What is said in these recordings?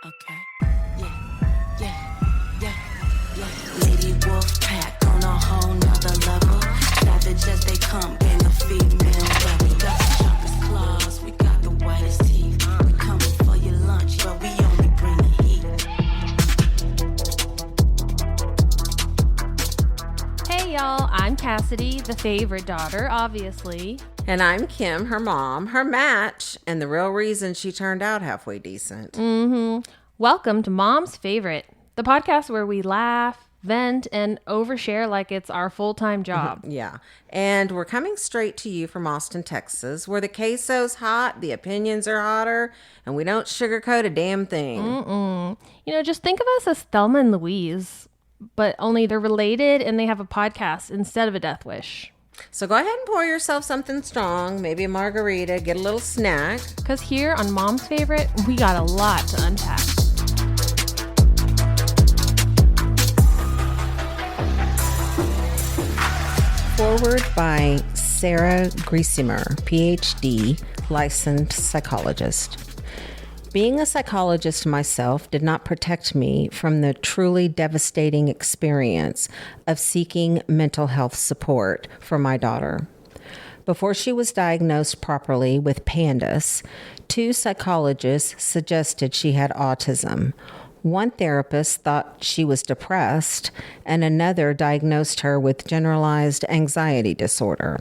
Okay. Yeah. Lady Wolf Pack on a whole nother level. Savage as they come, gang of female rebel. We got the sharpest claws, we got the whitest teeth. We coming for your lunch, but we only bring the heat. Hey y'all, I'm Cassidy, the favorite daughter, obviously. And I'm Kim, her mom, her match, and the real reason she turned out halfway decent. Welcome to Mom's Favorite, the podcast where we laugh, vent, and overshare like it's our full-time job. Yeah. And we're coming straight to you from Austin, Texas, where the queso's hot, the opinions are hotter, and we don't sugarcoat a damn thing. You know, just think of us as Thelma and Louise, but only they're related and they have a podcast instead of a death wish. So go ahead and pour yourself something strong, maybe a margarita, get a little snack. Because here on Mom's Favorite, we got a lot to unpack. Forward by Sarah Griesimer, PhD, licensed psychologist. Being a psychologist myself did not protect me from the truly devastating experience of seeking mental health support for my daughter. Before she was diagnosed properly with Pandas, 2 psychologists suggested she had autism. One therapist thought she was depressed, and another diagnosed her with generalized anxiety disorder.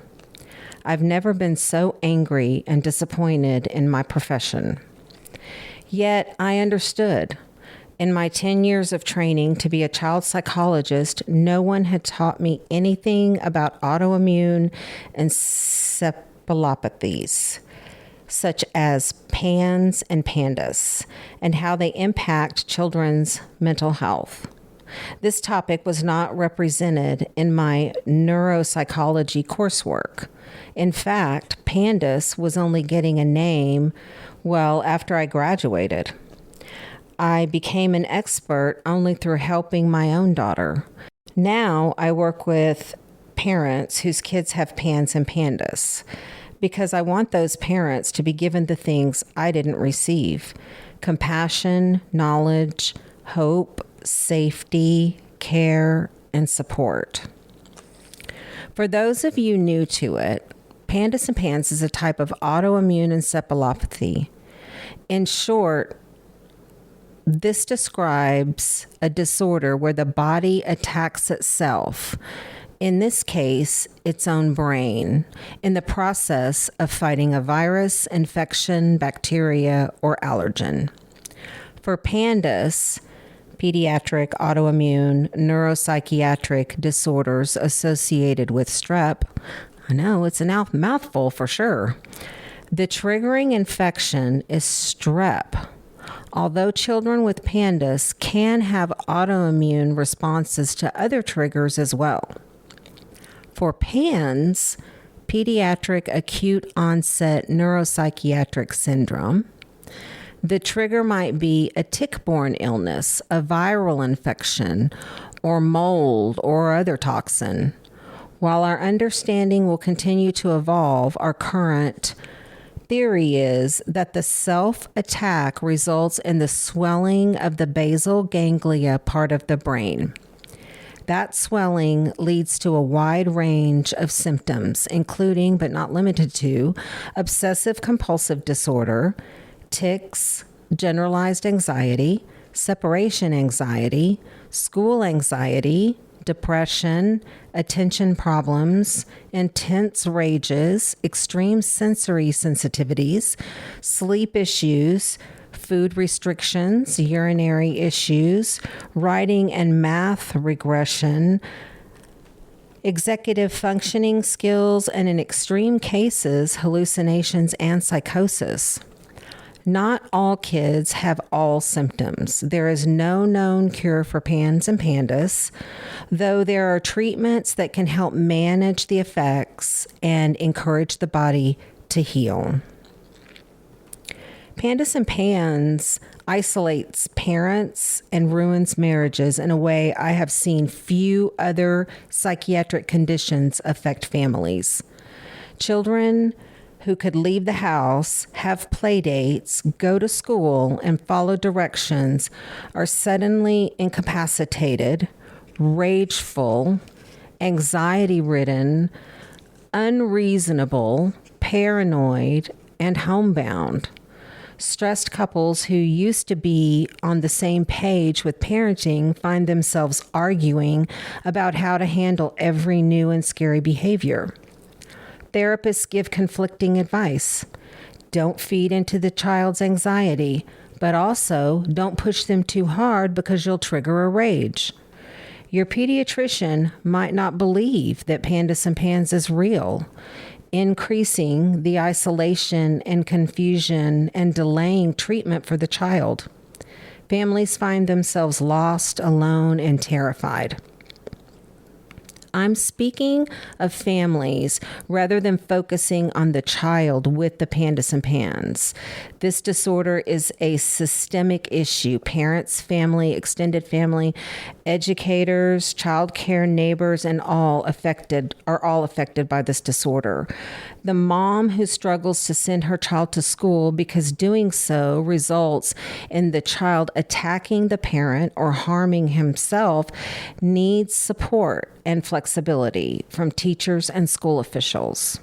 I've never been so angry and disappointed in my profession. Yet I understood. In my 10 years of training to be a child psychologist, no one had taught me anything about autoimmune encephalopathies, such as PANS and Pandas, and how they impact children's mental health. This topic was not represented in my neuropsychology coursework. In fact, Pandas was only getting a name after I graduated. I became an expert only through helping my own daughter. Now I work with parents whose kids have PANS and Pandas because I want those parents to be given the things I didn't receive: compassion, knowledge, hope, safety, care, and support. For those of you new to it, Pandas and PANS is a type of autoimmune encephalopathy. In short, this describes a disorder where the body attacks itself, in this case, its own brain, in the process of fighting a virus, infection, bacteria, or allergen. For Pandas, pediatric autoimmune neuropsychiatric disorders associated with strep, I know, it's a mouthful for sure. The triggering infection is strep. Although children with Pandas can have autoimmune responses to other triggers as well. For PANS, pediatric acute onset neuropsychiatric syndrome, the trigger might be a tick-borne illness, a viral infection, or mold or other toxin. While our understanding will continue to evolve, our current theory is that the self-attack results in the swelling of the basal ganglia part of the brain. That swelling leads to a wide range of symptoms, including but not limited to obsessive compulsive disorder, tics, generalized anxiety, separation anxiety, school anxiety, depression, attention problems, intense rages, extreme sensory sensitivities, sleep issues, food restrictions, urinary issues, writing and math regression, executive functioning skills, and in extreme cases, hallucinations and psychosis. Not all kids have all symptoms. There is no known cure for PANS and Pandas, though there are treatments that can help manage the effects and encourage the body to heal. Pandas and PANS isolates parents and ruins marriages in a way I have seen few other psychiatric conditions affect families. Children who could leave the house, have play dates, go to school, and follow directions are suddenly incapacitated, rageful, anxiety-ridden, unreasonable, paranoid, and homebound. Stressed couples who used to be on the same page with parenting find themselves arguing about how to handle every new and scary behavior. Therapists give conflicting advice. Don't feed into the child's anxiety, but also don't push them too hard because you'll trigger a rage. Your pediatrician might not believe that Pandas and Pans is real, increasing the isolation and confusion and delaying treatment for the child. Families find themselves lost, alone, and terrified. I'm speaking of families rather than focusing on the child with the Pandas and Pans. This disorder is a systemic issue. Parents, family, extended family, educators, child care, neighbors, and all affected by this disorder. The mom who struggles to send her child to school because doing so results in the child attacking the parent or harming himself needs support and flexibility from teachers and school officials.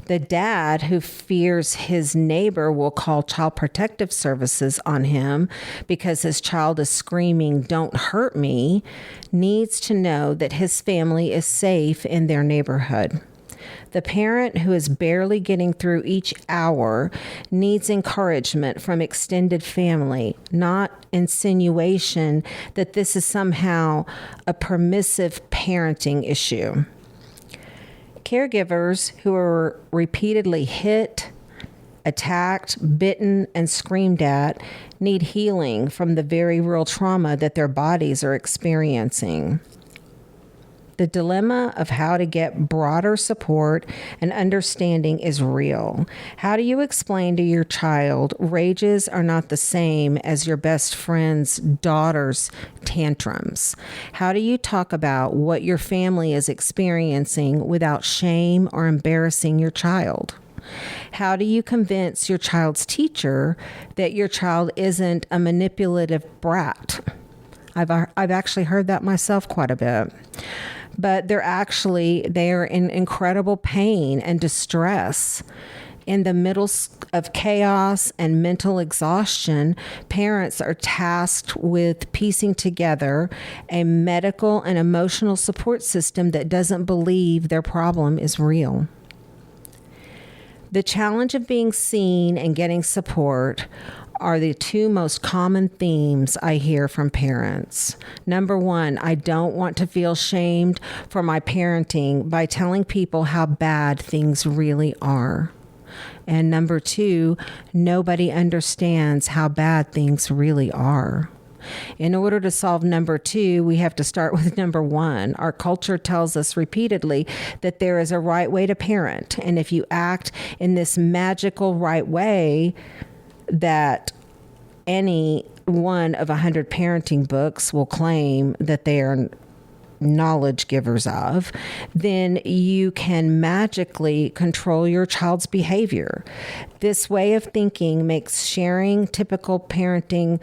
The dad who fears his neighbor will call Child Protective Services on him because his child is screaming, "Don't hurt me," needs to know that his family is safe in their neighborhood. The parent who is barely getting through each hour needs encouragement from extended family, not insinuation that this is somehow a permissive parenting issue. Caregivers who are repeatedly hit, attacked, bitten, and screamed at need healing from the very real trauma that their bodies are experiencing. The dilemma of how to get broader support and understanding is real. How do you explain to your child rages are not the same as your best friend's daughter's tantrums? How do you talk about what your family is experiencing without shame or embarrassing your child? How do you convince your child's teacher that your child isn't a manipulative brat? I've actually heard that myself quite a bit. But they are in incredible pain and distress. In the middle of chaos and mental exhaustion, parents are tasked with piecing together a medical and emotional support system that doesn't believe their problem is real. The challenge of being seen and getting support are the two most common themes I hear from parents. Number one, I don't want to feel shamed for my parenting by telling people how bad things really are. And number two, nobody understands how bad things really are. In order to solve number two, we have to start with number one. Our culture tells us repeatedly that there is a right way to parent. And if you act in this magical right way, that any one of 100 parenting books will claim that they are knowledge givers of, then you can magically control your child's behavior. This way of thinking makes sharing typical parenting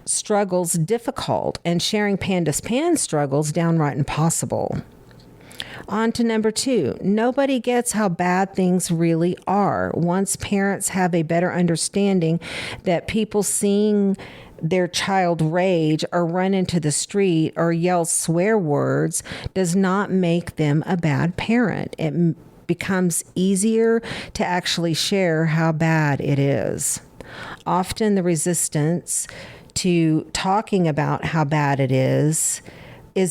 struggles difficult and sharing Pandas Pan struggles downright impossible. On to number two. Nobody gets how bad things really are. Once parents have a better understanding that people seeing their child rage or run into the street or yell swear words does not make them a bad parent. It becomes easier to actually share how bad it is. Often the resistance to talking about how bad it is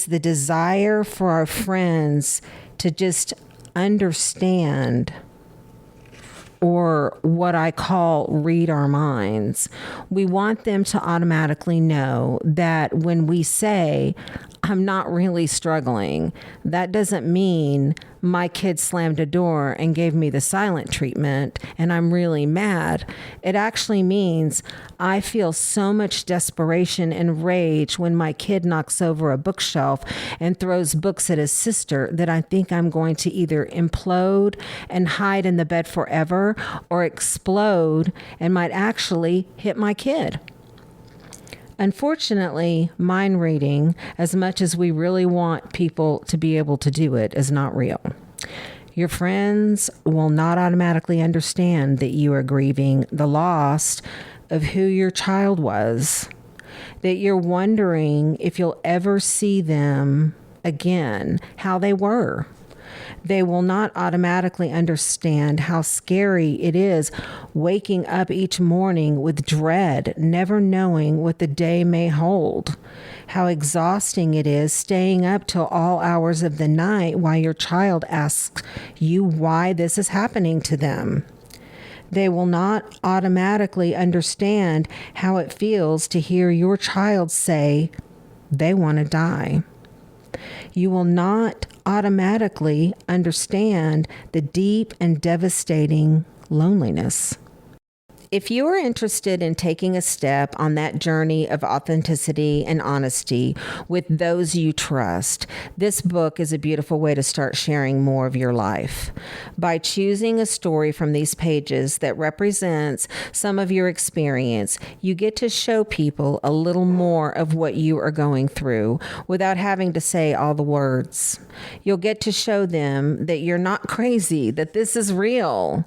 the desire for our friends to just understand, or what I call read our minds. We want them to automatically know that when we say, I'm not really struggling. That doesn't mean my kid slammed a door and gave me the silent treatment and I'm really mad. It actually means I feel so much desperation and rage when my kid knocks over a bookshelf and throws books at his sister that I think I'm going to either implode and hide in the bed forever or explode and might actually hit my kid. Unfortunately, mind reading, as much as we really want people to be able to do it, is not real. Your friends will not automatically understand that you are grieving the loss of who your child was, that you're wondering if you'll ever see them again, how they were. They will not automatically understand how scary it is waking up each morning with dread, never knowing what the day may hold. How exhausting it is staying up till all hours of the night while your child asks you why this is happening to them. They will not automatically understand how it feels to hear your child say they want to die. You will not automatically understand the deep and devastating loneliness. If you are interested in taking a step on that journey of authenticity and honesty with those you trust, this book is a beautiful way to start sharing more of your life. By choosing a story from these pages that represents some of your experience, you get to show people a little more of what you are going through without having to say all the words. You'll get to show them that you're not crazy, that this is real.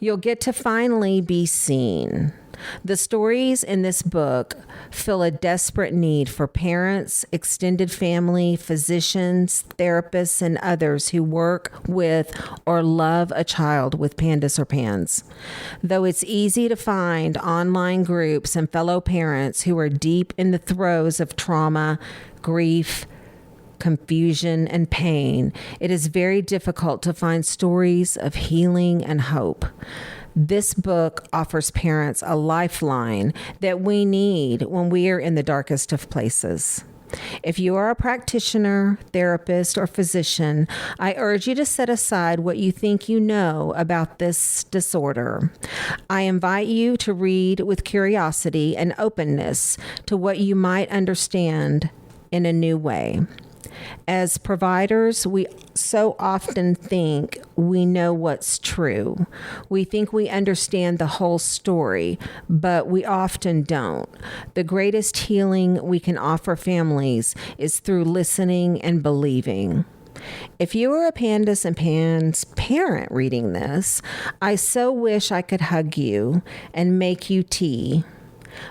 You'll get to finally be seen. The stories in this book fill a desperate need for parents, extended family, physicians, therapists, and others who work with or love a child with Pandas or PANS. Though it's easy to find online groups and fellow parents who are deep in the throes of trauma, grief, confusion, and pain, it is very difficult to find stories of healing and hope. This book offers parents a lifeline that we need when we are in the darkest of places. If you are a practitioner, therapist, or physician, I urge you to set aside what you think you know about this disorder. I invite you to read with curiosity and openness to what you might understand in a new way. As providers, we so often think we know what's true. We think we understand the whole story, but we often don't. The greatest healing we can offer families is through listening and believing. If you are a Pandas and PANS parent reading this, I so wish I could hug you and make you tea.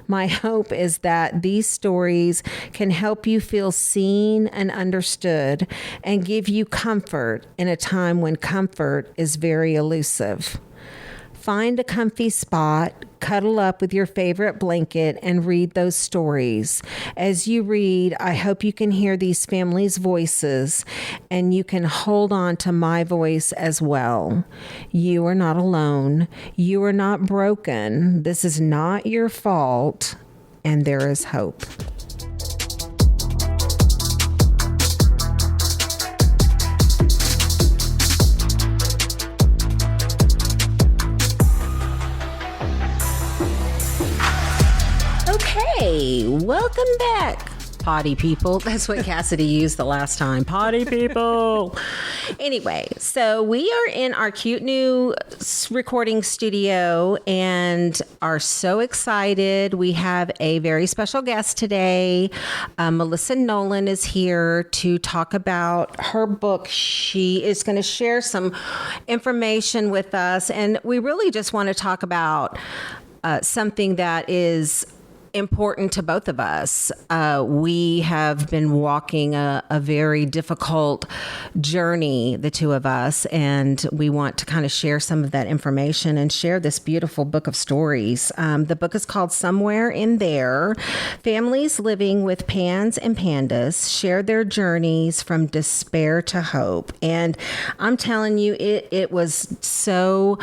My hope is that these stories can help you feel seen and understood and give you comfort in a time when comfort is very elusive. Find a comfy spot, cuddle up with your favorite blanket, and read those stories. As you read, I hope you can hear these families' voices and you can hold on to my voice as well. You are not alone. You are not broken. This is not your fault, and there is hope. Hey, welcome back, potty people. That's what Cassidy used the last time. Potty people. Anyway, so we are in our cute new recording studio and are so excited. We have a very special guest today. Melissa Nolan is here to talk about her book. She is going to share some information with us, and we really just want to talk about something that is important to both of us. We have been walking a very difficult journey, the two of us, and we want to kind of share some of that information and share this beautiful book of stories. The book is called Somewhere in There. Families living with PANS and Pandas share their journeys from despair to hope. And I'm telling you, it was so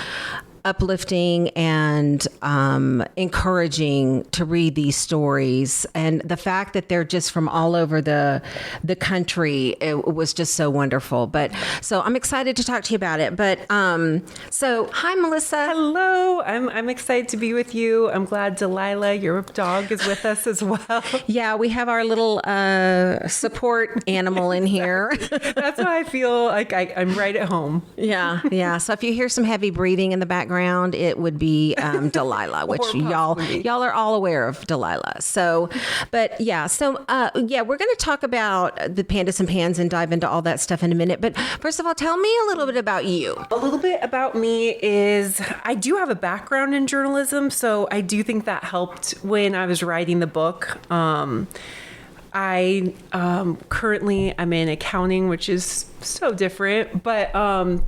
uplifting and encouraging to read these stories, and the fact that they're just from all over the country, it was just so wonderful. But so I'm excited to talk to you about it. But so hi, Melissa. Hello, I'm excited to be with you. I'm glad Delilah, your dog, is with us as well. Yeah, we have our little support animal in here. That's why I feel like I'm right at home. Yeah. So if you hear some heavy breathing in the background, it would be Delilah, which y'all are all aware of Delilah. So, but yeah, we're going to talk about the Pandas and Pans and dive into all that stuff in a minute. But first of all, tell me a little bit about you. A little bit about me is I do have a background in journalism, so I do think that helped when I was writing the book. I currently I'm in accounting, which is so different, but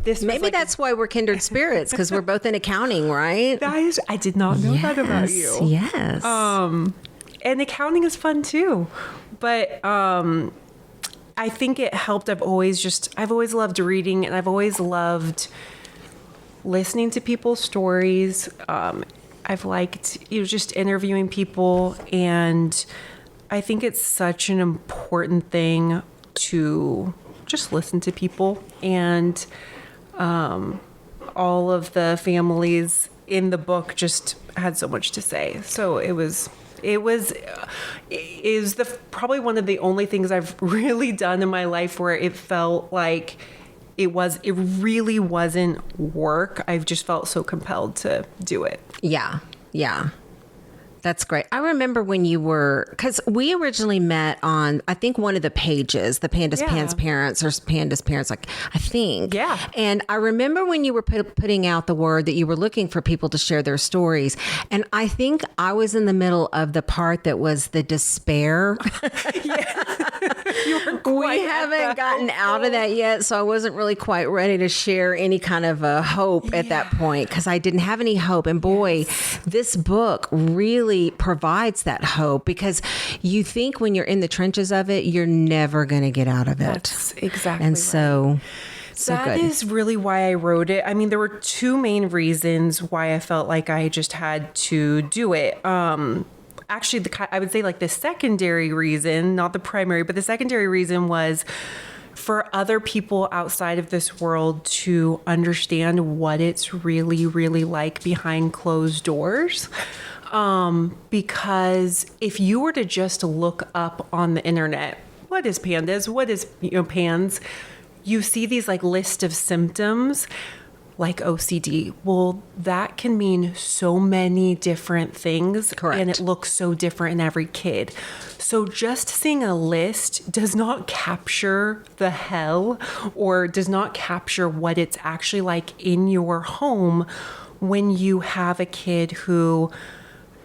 maybe that's why we're kindred spirits, because we're both in accounting, right? I did not know that about you. Yes. And accounting is fun too, but I think it helped. I've always loved reading, and I've always loved listening to people's stories. I've liked just interviewing people, and I think it's such an important thing to just listen to people, and all of the families in the book just had so much to say. So it is probably one of the only things I've really done in my life where it felt like it really wasn't work. I've just felt so compelled to do it. Yeah. That's great. I remember when you were, because we originally met on, I think, one of the pages, the Pandas Pans Parents or Pandas Parents, like, I think. Yeah. And I remember when you were putting out the word that you were looking for people to share their stories. And I think I was in the middle of the part that was the despair. We haven't gotten out of that yet, so I wasn't really quite ready to share any kind of hope at that point, because I didn't have any hope. And boy, this book really provides that hope, because you think when you're in the trenches of it, you're never going to get out of it. That's exactly and right. So that good. is really why I wrote it. I mean, there were two main reasons why I felt like I just had to do it. Actually, I would say like the secondary reason, not the primary, but the secondary reason was for other people outside of this world to understand what it's really, really like behind closed doors. Because if you were to just look up on the internet, what is Pandas? What is, PANS? You see these like list of symptoms like OCD. Well, that can mean so many different things. Correct. And it looks so different in every kid. So just seeing a list does not capture the hell, or does not capture what it's actually like in your home when you have a kid who,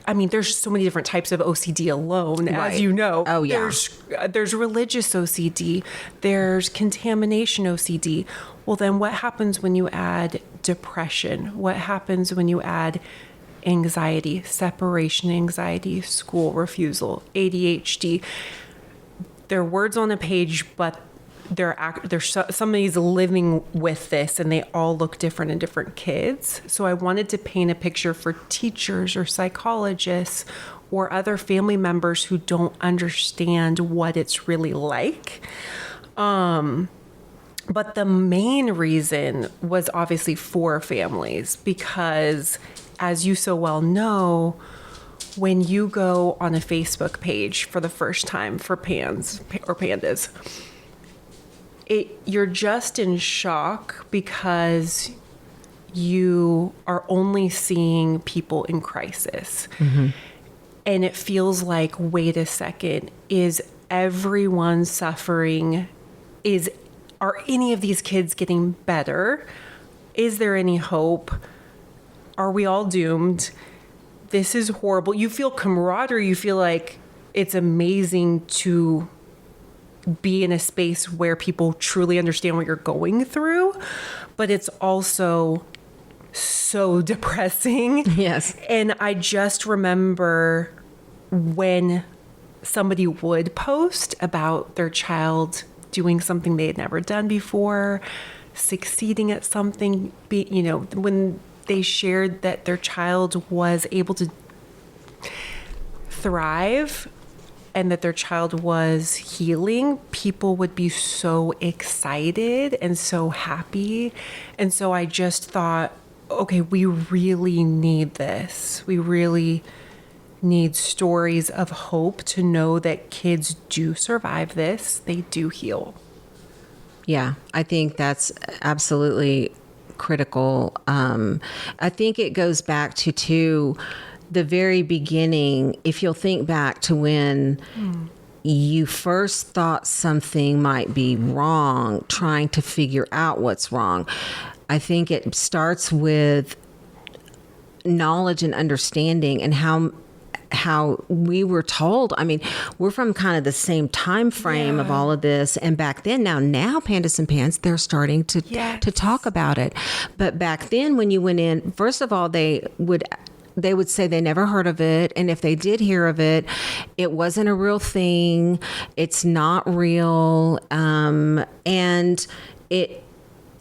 I mean, there's so many different types of OCD alone, Right. as you know. Oh, yeah. There's religious OCD. There's contamination OCD. Well, then what happens when you add depression? What happens when you add anxiety, separation anxiety, school refusal, ADHD? They're words on a page, but somebody's living with this, and they all look different in different kids. So I wanted to paint a picture for teachers or psychologists or other family members who don't understand what it's really like. But the main reason was obviously for families, because as you so well know, when you go on a Facebook page for the first time for Pans or Pandas, you're just in shock, because you are only seeing people in crisis. Mm-hmm. And it feels like, wait a second, is everyone suffering? Are any of these kids getting better? Is there any hope? Are we all doomed? This is horrible. You feel camaraderie. You feel like it's amazing to be in a space where people truly understand what you're going through, but it's also so depressing. Yes. And I just remember when somebody would post about their child doing something they had never done before, succeeding at something, when they shared that their child was able to thrive and that their child was healing, people would be so excited and so happy. And so I just thought, okay, we really need this. We really need stories of hope to know that kids do survive this. They do heal. Yeah, I think that's absolutely critical. I think it goes back to the very beginning. If you'll think back to when you first thought something might be wrong, trying to figure out what's wrong, I think it starts with knowledge and understanding and how we were told. I mean, we're from kind of the same time frame of all of this. And back then, now Pandas and Pans, they're starting to talk about it. But back then when you went in, first of all, they would say they never heard of it. And if they did hear of it, it wasn't a real thing. It's not real.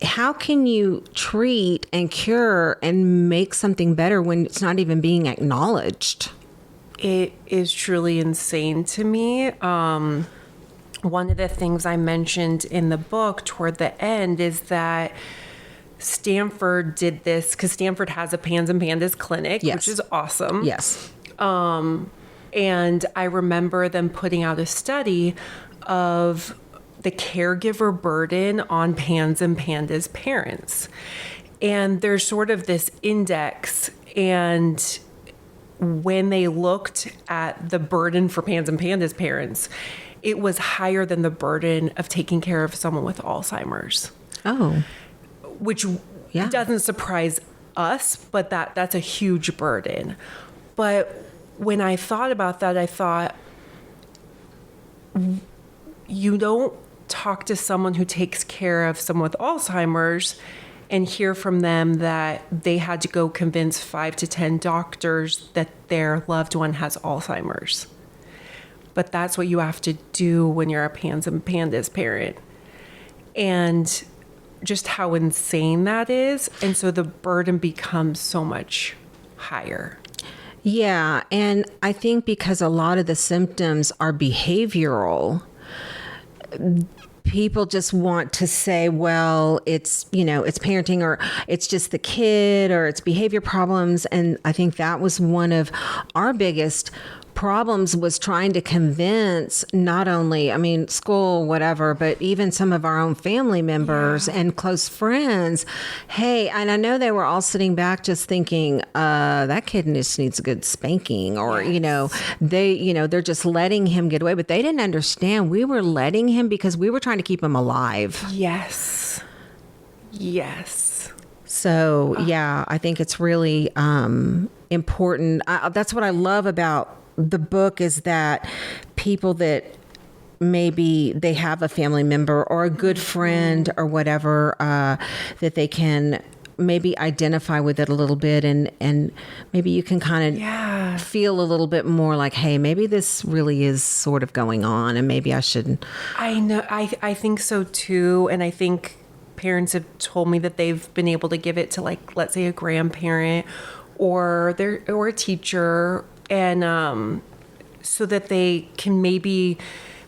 How can you treat and cure and make something better when it's not even being acknowledged? It is truly insane to me. One of the things I mentioned in the book toward the end is that Stanford did this because Stanford has a Pans and Pandas clinic, which is awesome. Yes. And I remember them putting out a study of the caregiver burden on Pans and Pandas parents. And there's sort of this index, and when they looked at the burden for Pans and Pandas parents, it was higher than the burden of taking care of someone with Alzheimer's. Oh. Which doesn't surprise us, but that's a huge burden. But when I thought about that, I thought, you don't talk to someone who takes care of someone with Alzheimer's and hear from them that they had to go convince 5 to 10 doctors that their loved one has Alzheimer's. But that's what you have to do when you're a Pans and Pandas parent. And just how insane that is. And so the burden becomes so much higher. Yeah. And I think because a lot of the symptoms are behavioral, people just want to say, well, it's parenting, or it's just the kid, or it's behavior problems. And I think that was one of our biggest problems, was trying to convince not only, school, whatever, but even some of our own family members and close friends. Hey, and I know they were all sitting back just thinking, that kid just needs a good spanking, or, they're just letting him get away, but they didn't understand. We were letting him because we were trying to keep him alive. Yes. So, I think it's really important. That's what I love about the book, is that people that maybe they have a family member or a good friend or whatever, that they can maybe identify with it a little bit, and maybe you can kind of feel a little bit more like, hey, maybe this really is sort of going on, and maybe I shouldn't. I know. I think so too. And I think parents have told me that they've been able to give it to, like, let's say a grandparent or a teacher, and so that they can maybe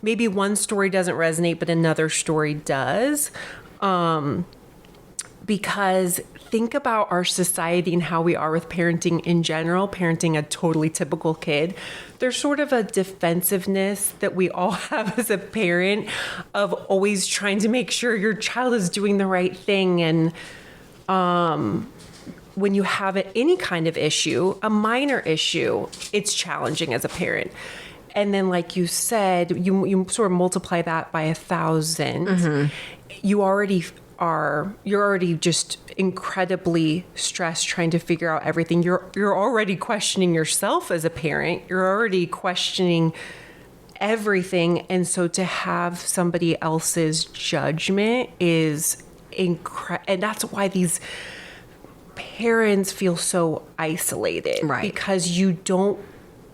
one story doesn't resonate, but another story does. Because think about our society and how we are with parenting in general, parenting a totally typical kid. There's sort of a defensiveness that we all have as a parent of always trying to make sure your child is doing the right thing. And when you have any kind of issue, a minor issue, it's challenging as a parent. And then, like you said, you sort of multiply that by 1,000. Mm-hmm. You're already just incredibly stressed trying to figure out everything. You're already questioning yourself as a parent. You're already questioning everything. And so to have somebody else's judgment is incredible. And that's why these parents feel so isolated, right? Because you don't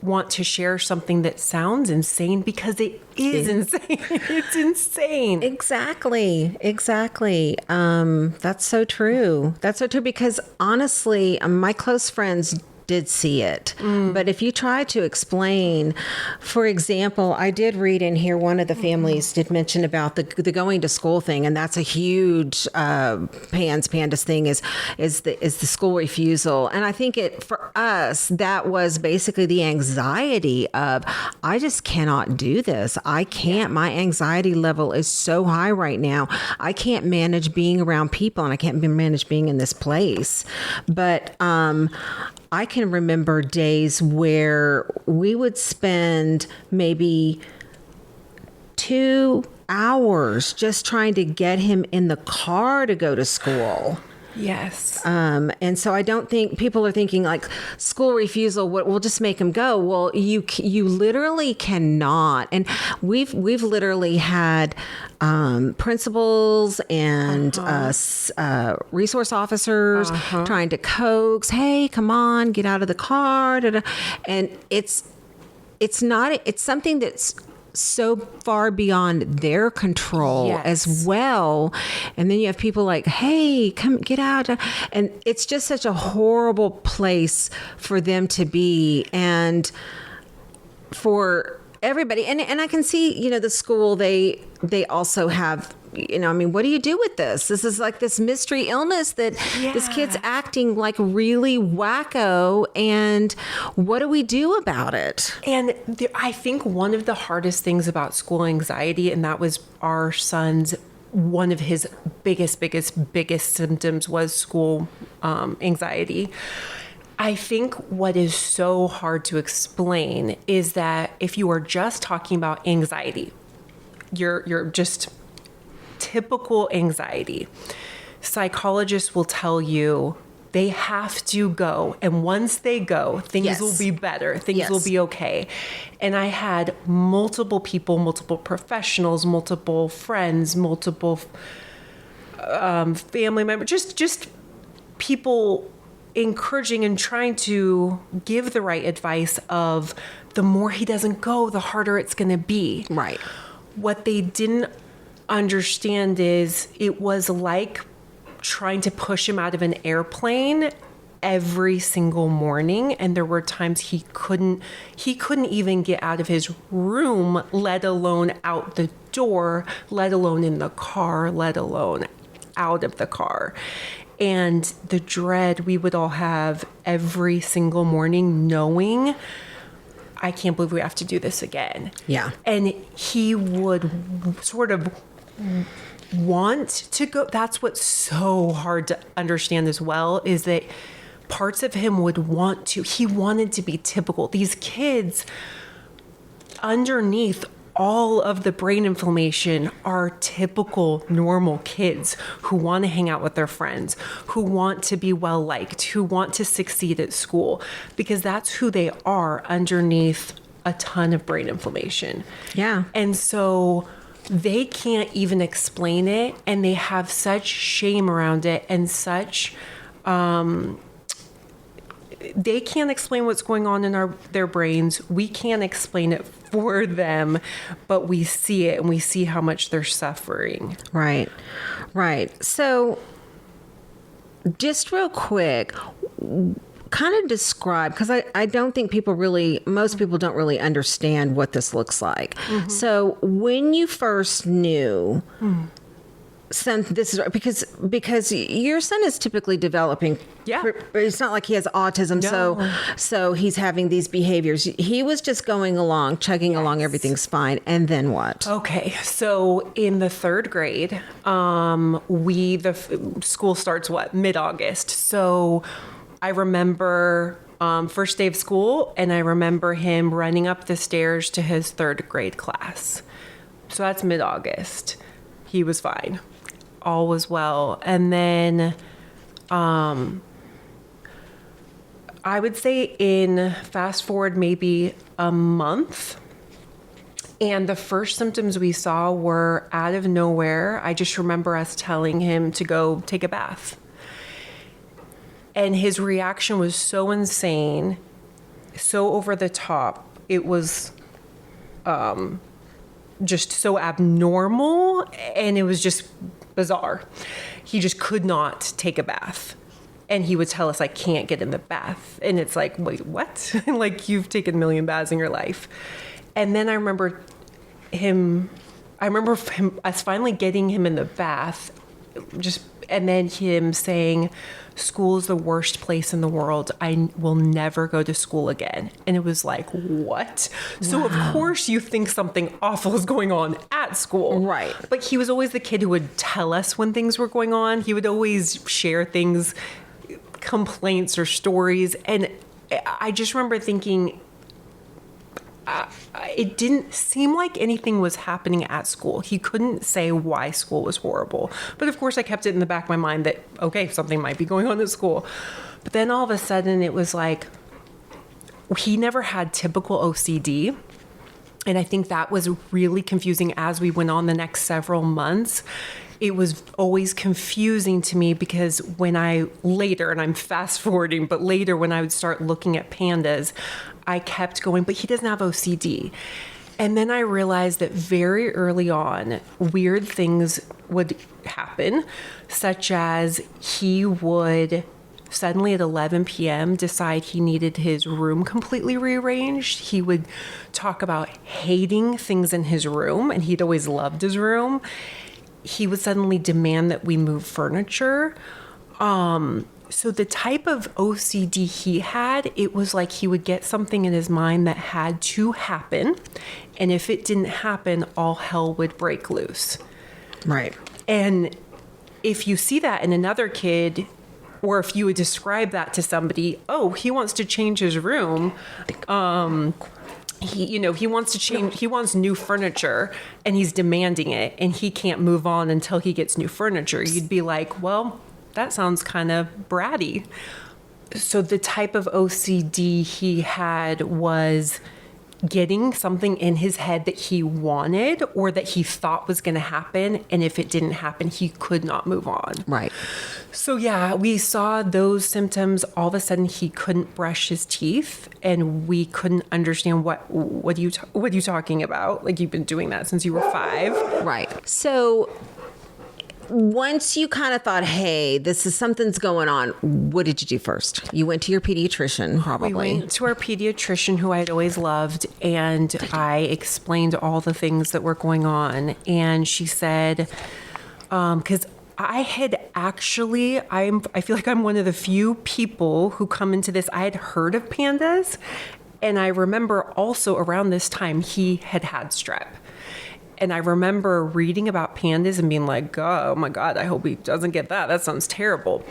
want to share something that sounds insane because it is insane. It's insane. Exactly. That's so true. That's so true because honestly, my close friends did see it. But if you try to explain, for example, I did read in here, one of the families did mention about the going to school thing. And that's a huge Pandas thing is the school refusal. And I think for us, that was basically the anxiety of, I just cannot do this. I can't, my anxiety level is so high right now. I can't manage being around people and I can't manage being in this place. But, I can remember days where we would spend maybe 2 hours just trying to get him in the car to go to school. Yes. And so I don't think people are thinking like school refusal, we'll just make them go. Well, you literally cannot. And we've literally had principals and resource officers trying to coax, hey, come on, get out of the car. And it's something that's so far beyond their control as well. And then you have people like, hey, come get out. And it's just such a horrible place for them to be. And for everybody. And I can see, the school, they also have, I mean, what do you do with this? This is like this mystery illness that this kid's acting like really wacko. And what do we do about it? And I think one of the hardest things about school anxiety, and that was our son's, one of his biggest symptoms was school anxiety. I think what is so hard to explain is that if you are just talking about anxiety, you're just typical anxiety. Psychologists will tell you they have to go. And once they go, things will be better. Things will be okay. And I had multiple people, multiple professionals, multiple friends, multiple family members, just people encouraging and trying to give the right advice of the more he doesn't go, the harder it's going to be. Right. What they didn't understand is it was like trying to push him out of an airplane every single morning, and there were times he couldn't even get out of his room, let alone out the door, let alone in the car, let alone out of the car. And the dread we would all have every single morning, knowing, I can't believe we have to do this again. Yeah. And he would sort of want to go. That's what's so hard to understand as well, is that parts of him would want to. He wanted to be typical. These kids, underneath all of the brain inflammation, are typical normal kids who want to hang out with their friends, who want to be well liked, who want to succeed at school, because that's who they are underneath a ton of brain inflammation. Yeah. And so they can't even explain it, and they have such shame around it and such they can't explain what's going on in their brains. We can't explain it for them, but we see it and we see how much they're suffering. Right. So just real quick, kind of describe, because I don't think most people don't really understand what this looks like. Mm-hmm. So when you first knew this is because your son is typically developing. Yeah. It's not like he has autism. No. So he's having these behaviors. He was just going along, chugging along. Everything's fine. And then what? Okay. So in the 3rd grade, school starts mid-August. So I remember first day of school, and I remember him running up the stairs to his 3rd grade class. So that's mid-August. He was fine. All was well. And then I would say fast forward maybe a month, and the first symptoms we saw were out of nowhere. I just remember us telling him to go take a bath. And his reaction was so insane. so over the top. It was just so abnormal, and it was just bizarre. He just could not take a bath. And he would tell us, I can't get in the bath. And it's like, wait, what? Like, you've taken a million baths in your life. And then I remember us finally getting him in the bath, and then him saying, school is the worst place in the world. I will never go to school again. And it was like, what? Wow. So of course you think something awful is going on at school. Right. But he was always the kid who would tell us when things were going on. He would always share things, complaints or stories. And I just remember thinking, it didn't seem like anything was happening at school. He couldn't say why school was horrible. But of course I kept it in the back of my mind that, okay, something might be going on at school. But then all of a sudden it was like, he never had typical OCD. And I think that was really confusing as we went on the next several months. It was always confusing to me because when later, and I'm fast forwarding, but later when I would start looking at Pandas, I kept going, but he doesn't have OCD. And then I realized that very early on, weird things would happen, such as he would suddenly at 11 p.m. decide he needed his room completely rearranged. He would talk about hating things in his room, and he'd always loved his room. He would suddenly demand that we move furniture. So the type of OCD he had, it was like he would get something in his mind that had to happen. And if it didn't happen, all hell would break loose. Right. And if you see that in another kid, or if you would describe that to somebody, oh, he wants to change his room. He wants to change, he wants new furniture and he's demanding it and he can't move on until he gets new furniture. You'd be like, well, that sounds kind of bratty. So the type of OCD he had was getting something in his head that he wanted or that he thought was going to happen. And if it didn't happen, he could not move on. Right. So yeah, we saw those symptoms. All of a sudden he couldn't brush his teeth and we couldn't understand what are you talking about? Like, you've been doing that since you were 5. Right. So once you kind of thought, hey, something's going on, what did you do first? You went to your pediatrician, probably. We went to our pediatrician, who I'd always loved, and I explained all the things that were going on. And she said, because I had actually, I feel like I'm one of the few people who come into this, I had heard of Pandas. And I remember also around this time, he had strep. And I remember reading about Pandas and being like, oh my God, I hope he doesn't get that. That sounds terrible.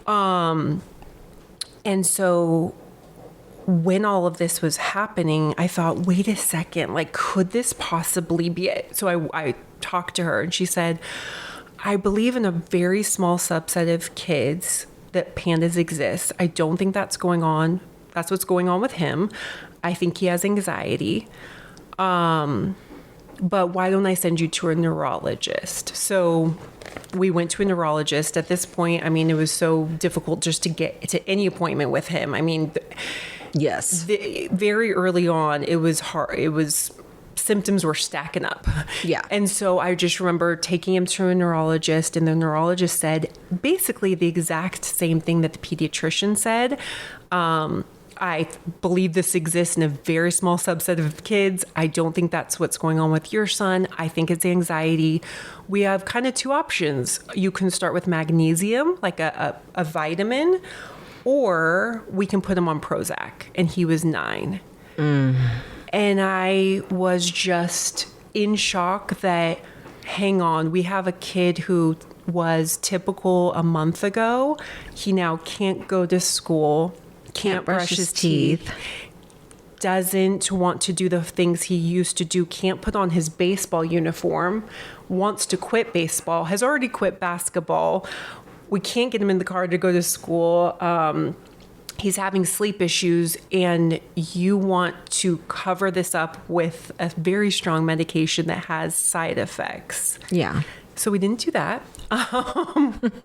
And so when all of this was happening, I thought, wait a second, like, could this possibly be it? So I talked to her and she said, I believe in a very small subset of kids that Pandas exists. I don't think that's going on. That's what's going on with him. I think he has anxiety. But why don't I send you to a neurologist? So we went to a neurologist. At this point, I mean, it was so difficult just to get to any appointment with him. I mean, yes, very early on, it was hard. Symptoms were stacking up. Yeah. And so I just remember taking him to a neurologist, and the neurologist said basically the exact same thing that the pediatrician said. I believe this exists in a very small subset of kids. I don't think that's what's going on with your son. I think it's anxiety. We have kind of 2 options. You can start with magnesium, like a vitamin, or we can put him on Prozac. And he was 9. And I was just in shock that, hang on, we have a kid who was typical a month ago. He now can't go to school. Can't brush his teeth, doesn't want to do the things he used to do, can't put on his baseball uniform, wants to quit baseball, has already quit basketball. We can't get him in the car to go to school. He's having sleep issues, and you want to cover this up with a very strong medication that has side effects. Yeah. So we didn't do that.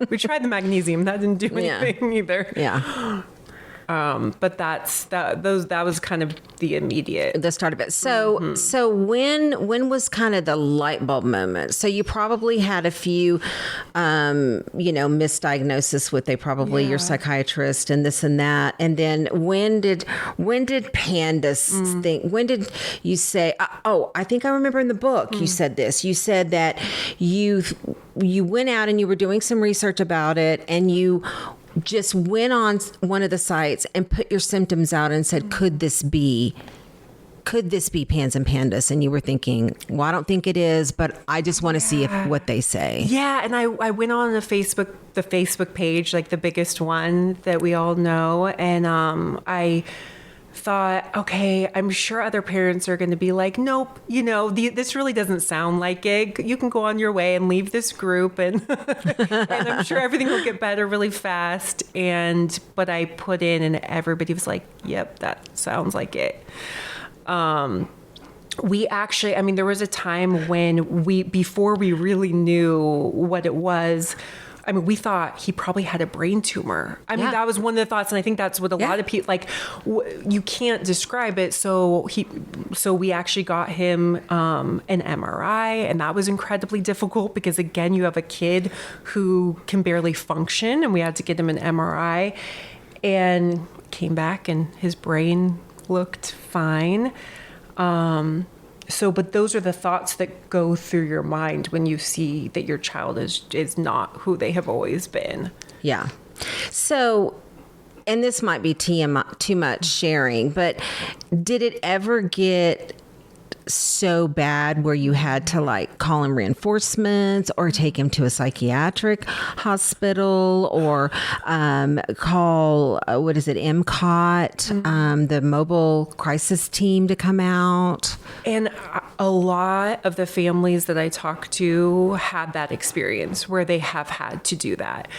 We tried the magnesium. That didn't do anything either. Yeah. But that was kind of the immediate. The start of it. So when was kind of the light bulb moment? So you probably had a few, misdiagnosis with your psychiatrist and this and that. And then when did Pandas think? When did you say? I think I remember in the book you said this. You said that you went out and you were doing some research about it, and you just went on one of the sites and put your symptoms out and said, could this be Pans and Pandas? And you were thinking, well, I don't think it is, but I just want to see what they say. Yeah. And I went on the Facebook page, like the biggest one that we all know. And I thought, okay, I'm sure other parents are going to be like, nope, this really doesn't sound like it. You can go on your way and leave this group, and and I'm sure everything will get better really fast. But I put in, and everybody was like, yep, that sounds like it. We actually, there was a time when before we really knew what it was, we thought he probably had a brain tumor. That was one of the thoughts. And I think that's what a lot of people, you can't describe it. So we actually got him an MRI, and that was incredibly difficult because, again, you have a kid who can barely function, and we had to get him an MRI, and came back and his brain looked fine. But those are the thoughts that go through your mind when you see that your child is not who they have always been. Yeah. So, and this might be too much sharing, but did it ever get so bad where you had to call him reinforcements or take him to a psychiatric hospital or call MCOT, the mobile crisis team to come out? And a lot of the families that I talked to had that experience where they have had to do that.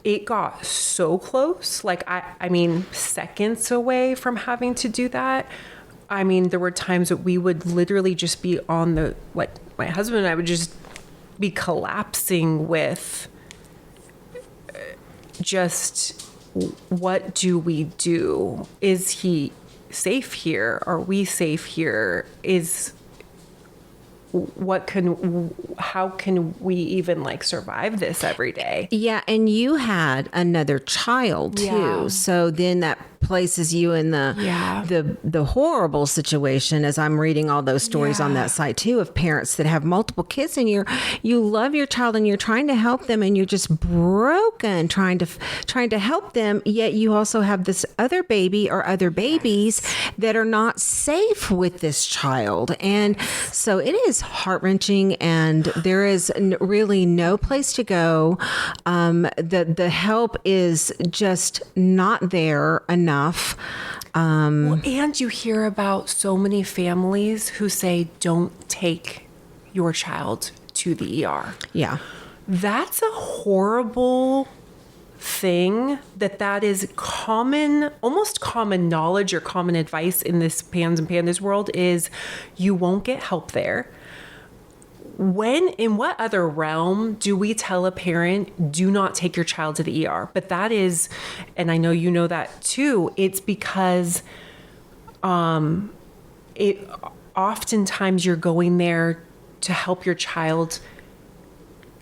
It got so close, seconds away from having to do that. There were times that we would literally just be on my husband and I would just be collapsing with just, what do we do? Is he safe here? Are we safe here? How can we even survive this every day? Yeah. And you had another child too. Yeah. So then that places you in the horrible situation, as I'm reading all those stories on that site too, of parents that have multiple kids, and you love your child and you're trying to help them, and you're just broken trying to help them, yet you also have this other baby or other babies that are not safe with this child. And so it is heart-wrenching, and there is really no place to go. The help is just not there enough. And you hear about so many families who say, don't take your child to the ER. Yeah. That's a horrible thing that is almost common knowledge or common advice in this Pans and Pandas world is you won't get help there. In what other realm do we tell a parent, do not take your child to the ER? But that is, and I know you know that too, it's because oftentimes you're going there to help your child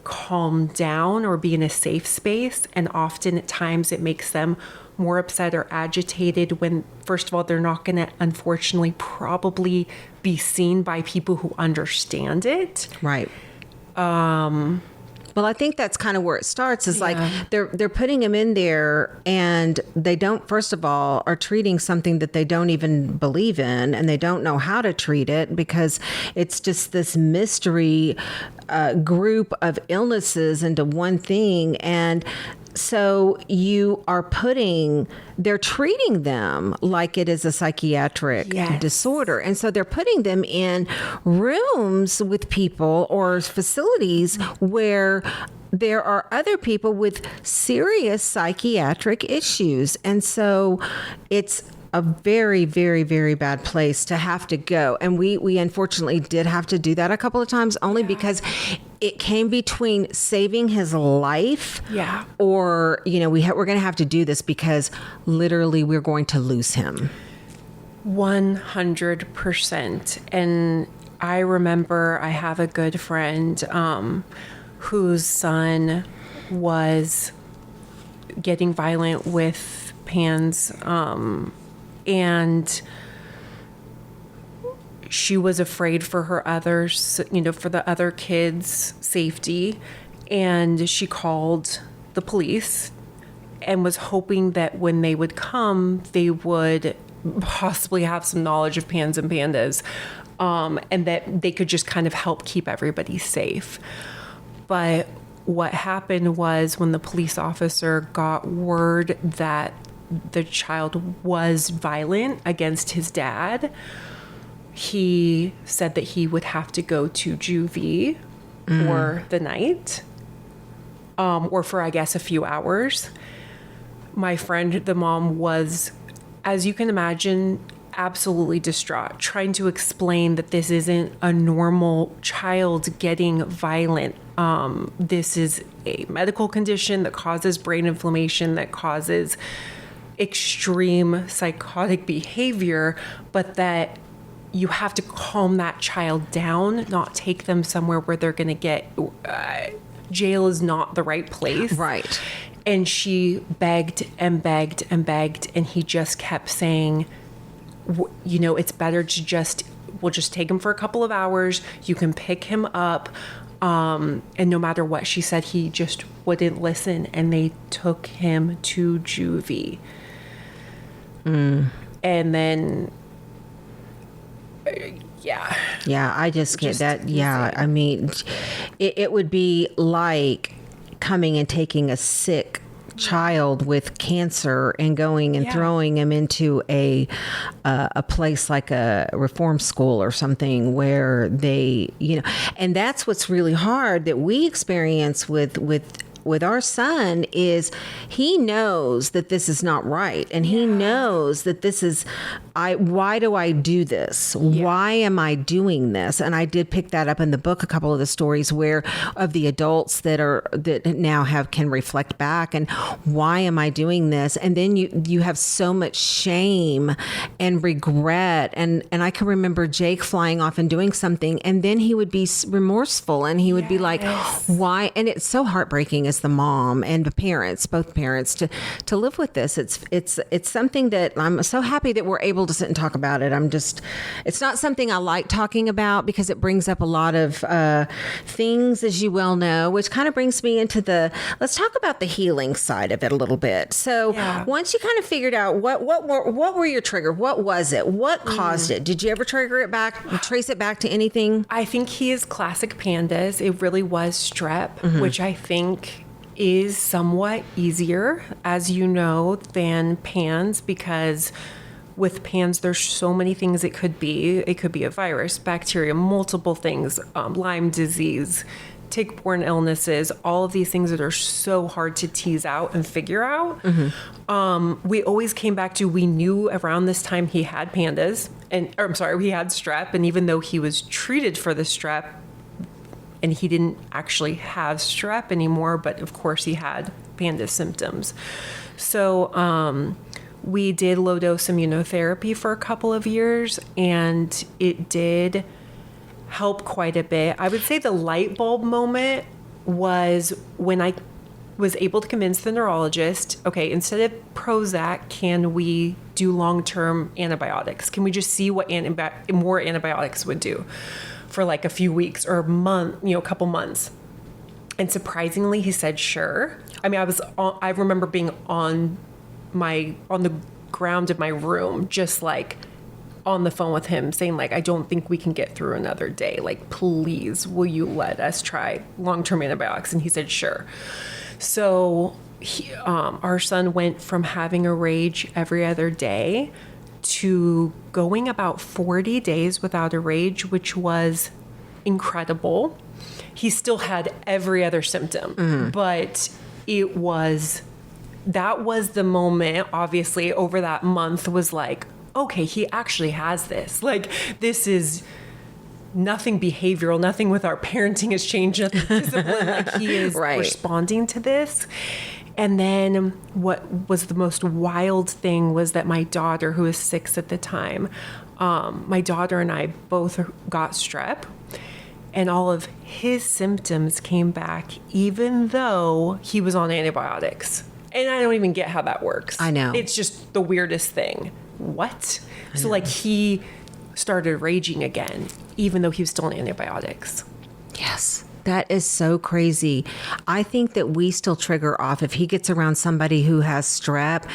calm down or be in a safe space. And often at times it makes them more upset or agitated when, first of all, they're not going to, unfortunately, probably be seen by people who understand it. Right. Well, I think that's kind of where it starts, is they're putting him in there, and they don't, first of all, are treating something that they don't even believe in, and they don't know how to treat it because it's just this mystery group of illnesses into one thing. And so they're treating them like it is a psychiatric disorder. And so they're putting them in rooms with people or facilities where there are other people with serious psychiatric issues. And so it's a very, very, very bad place to have to go. And we unfortunately did have to do that a couple of times, only because it came between saving his life, or we're going to have to do this because literally we're going to lose him. 100%. And I remember I have a good friend whose son was getting violent with Pans, and she was afraid for her others, for the other kids' safety, and she called the police and was hoping that when they would come, they would possibly have some knowledge of Pans and Pandas, and that they could just kind of help keep everybody safe. But what happened was, when the police officer got word that the child was violent against his dad, he said that he would have to go to juvie for the night, or for, I guess, a few hours. My friend, the mom, was, as you can imagine, absolutely distraught, trying to explain that this isn't a normal child getting violent. This is a medical condition that causes brain inflammation, that causes extreme psychotic behavior, but that you have to calm that child down, not take them somewhere where they're going to get jail is not the right place. Right. And she begged and begged and begged, and he just kept saying, it's better to we'll just take him for a couple of hours. You can pick him up. And no matter what she said, he just wouldn't listen. And they took him to juvie. And then, yeah, I just get that. Yeah. I mean, it would be like coming and taking a sick child with cancer and going and throwing him into a place like a reform school or something where they, and that's what's really hard that we experience with our son is he knows that this is not right. And he knows that this is, why do I do this? Why am I doing this? And I did pick that up in the book, a couple of the stories where of the adults that now can reflect back and why am I doing this? And then you have so much shame and regret. And I can remember Jake flying off and doing something, and then he would be remorseful and he would be like, why? And it's so heartbreaking as the mom and the parents, both parents, to live with this. It's something that I'm so happy that we're able to sit and talk about it. It's not something I like talking about because it brings up a lot of things, as you well know, which kind of brings me into let's talk about the healing side of it a little bit. So once you kind of figured out what were your trigger, what was it? What caused it? Did you ever trace it back to anything? I think he is classic Pandas. It really was strep, which I think is somewhat easier, as you know, than Pans, because with Pans, there's so many things it could be. It could be a virus, bacteria, multiple things, Lyme disease, tick-borne illnesses, all of these things that are so hard to tease out and figure out. We always came back to, we knew around this time he had Pandas, he had strep, and even though he was treated for the strep, and he didn't actually have strep anymore, but of course he had Pandas symptoms. So we did low-dose immunotherapy for a couple of years, and it did help quite a bit. I would say the light bulb moment was when I was able to convince the neurologist, okay, instead of Prozac, can we do long-term antibiotics? Can we just see what more antibiotics would do for like a few weeks or a couple months? And surprisingly, he said, sure. I mean, I remember being on the ground of my room, just like on the phone with him saying, like, I don't think we can get through another day. Like, please, will you let us try long-term antibiotics? And he said, sure. So our son went from having a rage every other day to going about 40 days without a rage, which was incredible. He still had every other symptom, but that was the moment, obviously, over that month was like, okay, he actually has this. Like, this is nothing behavioral, nothing with our parenting has changed, nothing discipline. Like he is Right. responding to this. And then what was the most wild thing was that my daughter, who was 6 at the time, my daughter and I both got strep, and all of his symptoms came back even though he was on antibiotics. And I don't even get how that works. I know. It's just the weirdest thing. What? So like he started raging again, even though he was still on antibiotics. Yes. That is so crazy. I think that we still trigger off if he gets around somebody who has strep.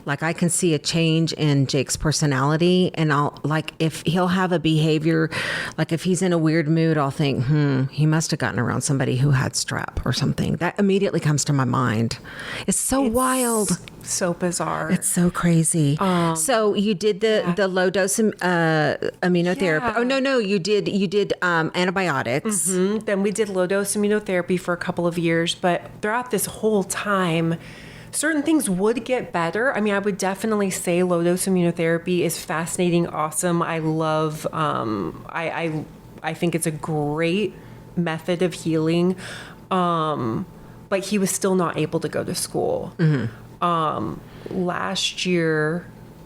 Like I can see a change in Jake's personality, and I'll like if he'll have a behavior, like if he's in a weird mood, I'll think, he must have gotten around somebody who had strep or something. That immediately comes to my mind. It's so wild. So bizarre. It's so crazy. So you did the low dose immunotherapy. Yeah. Oh no, you did antibiotics. Then we did low dose immunotherapy for a couple of years, but throughout this whole time, certain things would get better. I mean, I would definitely say low dose immunotherapy is fascinating, awesome. I love, I think it's a great method of healing. But he was still not able to go to school. Last year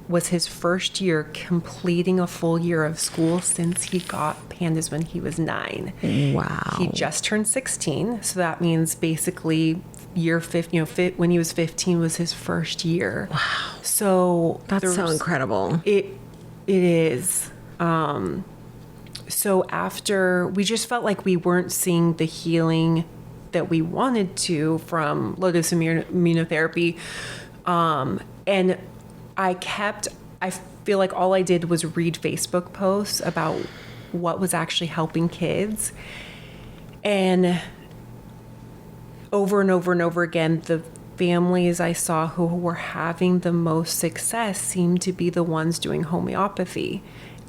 was his first year completing a full year of school since he got Pandas when he was 9. Wow. He just turned 16, so that means basically year 15. When he was 15 was his first year. Wow. So That's so incredible. It is. So after, we just felt like we weren't seeing the healing that we wanted to from low dose immunotherapy. And I feel like all I did was read Facebook posts about what was actually helping kids. And over and over and over again, the families I saw who were having the most success seemed to be the ones doing homeopathy.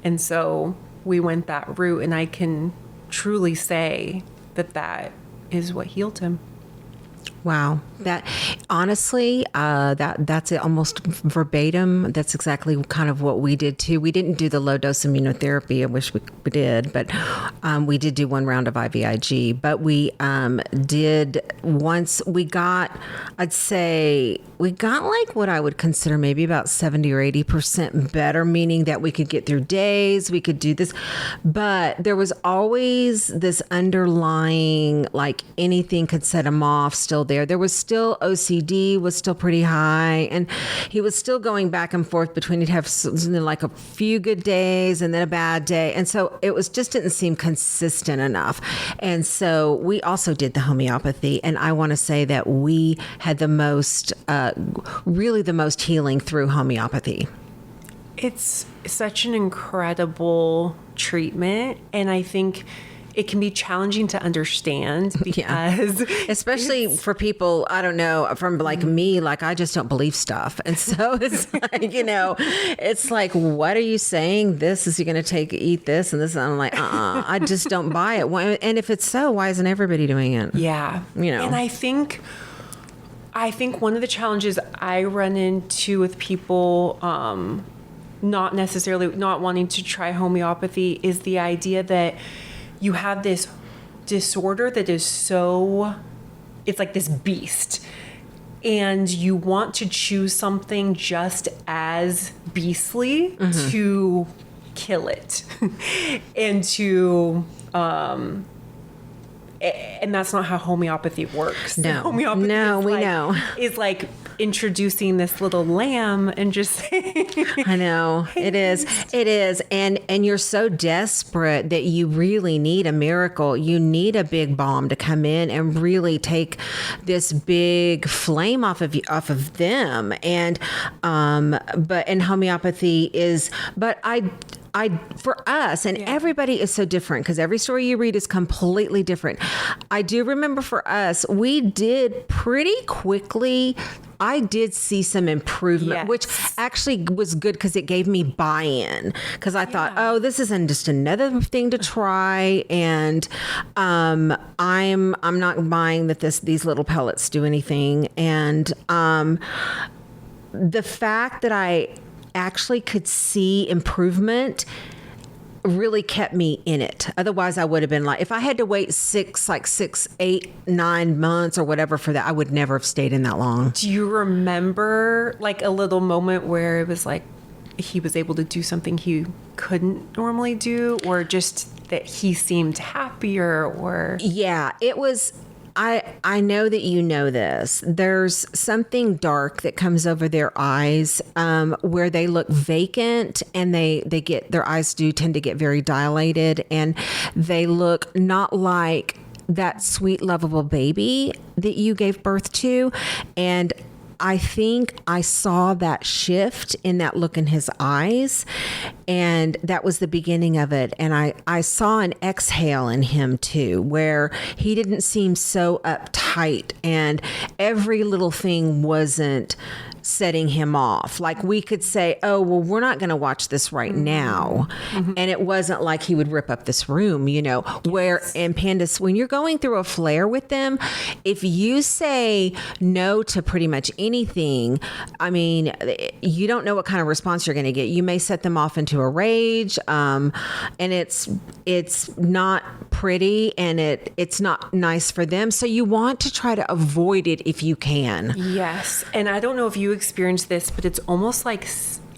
And so we went that route, and I can truly say that is what healed him. Wow. That honestly, that's it, almost verbatim. That's exactly kind of what we did too. We didn't do the low dose immunotherapy. I wish we did, but we did do one round of IVIG. But we did once we got, I'd say we got like what I would consider maybe about 70 or 80% better, meaning that we could get through days, we could do this, but there was always this underlying, like anything could set him off still there. There was still OCD was still pretty high, and he was still going back and forth between he'd have like a few good days and then a bad day. And so it was just didn't seem consistent enough. And so we also did the homeopathy. And I want to say that we had the most, really the most healing through homeopathy. It's such an incredible treatment. And I think it can be challenging to understand because especially for people, I don't know, from like me, like I just don't believe stuff. And so it's like, it's like, what are you saying? This is, you're going to eat this and this. And I'm like, I just don't buy it. And if it's so, why isn't everybody doing it? Yeah. And I think one of the challenges I run into with people, not wanting to try homeopathy, is the idea that you have this disorder that is it's like this beast, and you want to choose something just as beastly to kill it and to and that's not how homeopathy works. No, homeopathy we know. Is like introducing this little lamb and just saying, I know it is. And you're so desperate that you really need a miracle. You need a big bomb to come in and really take this big flame off of them. And homeopathy is, but for us, and everybody is so different because every story you read is completely different. I do remember for us, we did pretty quickly. I did see some improvement, which actually was good because it gave me buy-in. Because I thought, oh, this isn't just another thing to try, and I'm not buying that these little pellets do anything. And the fact that I actually could see improvement really kept me in it. Otherwise, I would have been like, if I had to wait 6, 8, 9 months or whatever for that, I would never have stayed in that long. Do you remember like a little moment where it was like he was able to do something he couldn't normally do, or just that he seemed happier, or? Yeah, it was. I know that you know this. There's something dark that comes over their eyes where they look vacant, and they get, their eyes do tend to get very dilated, and they look not like that sweet, lovable baby that you gave birth to. And I think I saw that shift in that look in his eyes, and that was the beginning of it. And I saw an exhale in him too, where he didn't seem so uptight, and every little thing wasn't setting him off. Like we could say, oh, well, we're not going to watch this right now. And it wasn't like he would rip up this room, you know, where in Pandas, when you're going through a flare with them, if you say no to pretty much anything, I mean, you don't know what kind of response you're going to get. You may set them off into a rage, and it's not pretty, and it's not nice for them. So you want to try to avoid it if you can. Yes. And I don't know if you experienced this, but it's almost like,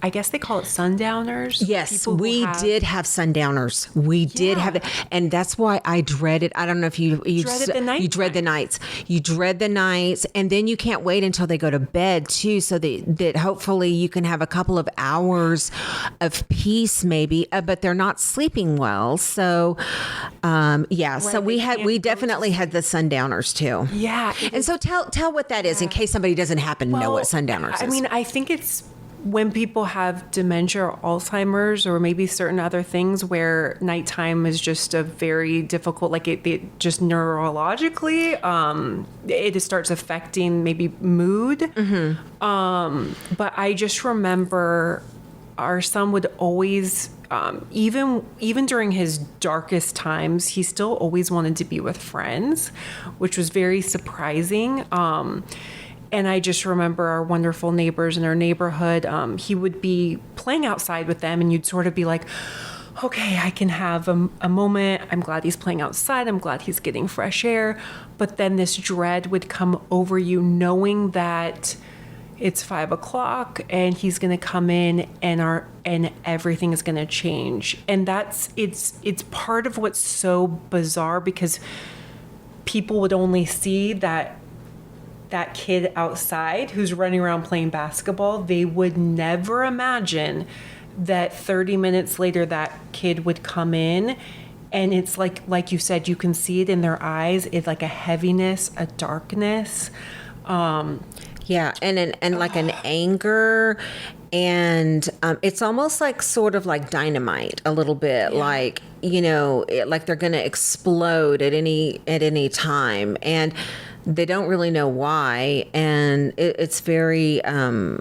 I guess they call it sundowners. Yes, we did have sundowners. We did have it. And that's why I dreaded, I don't know if you dreaded the night. You dread the nights. You dread the nights. And then you can't wait until they go to bed too, so that hopefully you can have a couple of hours of peace maybe, but they're not sleeping well. So, so we definitely had the sundowners too. Yeah. And so tell what that is in case somebody doesn't happen to know what sundowners is. I mean, I think it's when people have dementia or Alzheimer's, or maybe certain other things where nighttime is just a very difficult, like it just neurologically, it starts affecting maybe mood. But I just remember our son would always, even during his darkest times, he still always wanted to be with friends, which was very surprising. And I just remember our wonderful neighbors in our neighborhood. He would be playing outside with them, and you'd sort of be like, okay, I can have a moment. I'm glad he's playing outside. I'm glad he's getting fresh air. But then this dread would come over you, knowing that it's 5 o'clock and he's going to come in, and everything is going to change. And it's part of what's so bizarre, because people would only see that kid outside who's running around playing basketball. They would never imagine that 30 minutes later that kid would come in, and it's like you said, you can see it in their eyes. It's like a heaviness, a darkness. Yeah, and like an anger, and it's almost like sort of like dynamite a little bit, like, you know, like they're going to explode at any time, and they don't really know why, and it's very hard.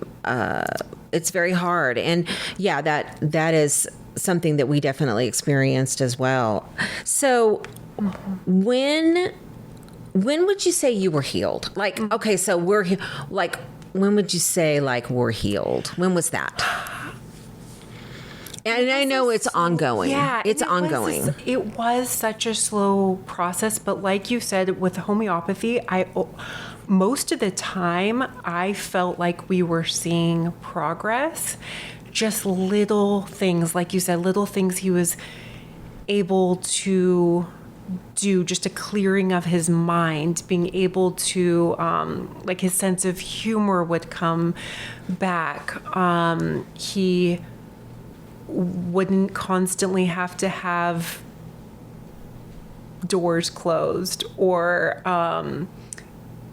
And yeah, that is something that we definitely experienced as well. So when would you say you were healed? Like, okay, so like, when would you say like we're healed? When was that? And I know it's ongoing. Yeah, it's ongoing. It was such a slow process, but like you said, with homeopathy, most of the time I felt like we were seeing progress. Just little things, like you said, little things he was able to do, just a clearing of his mind, being able to, like his sense of humor would come back. He wouldn't constantly have to have doors closed, or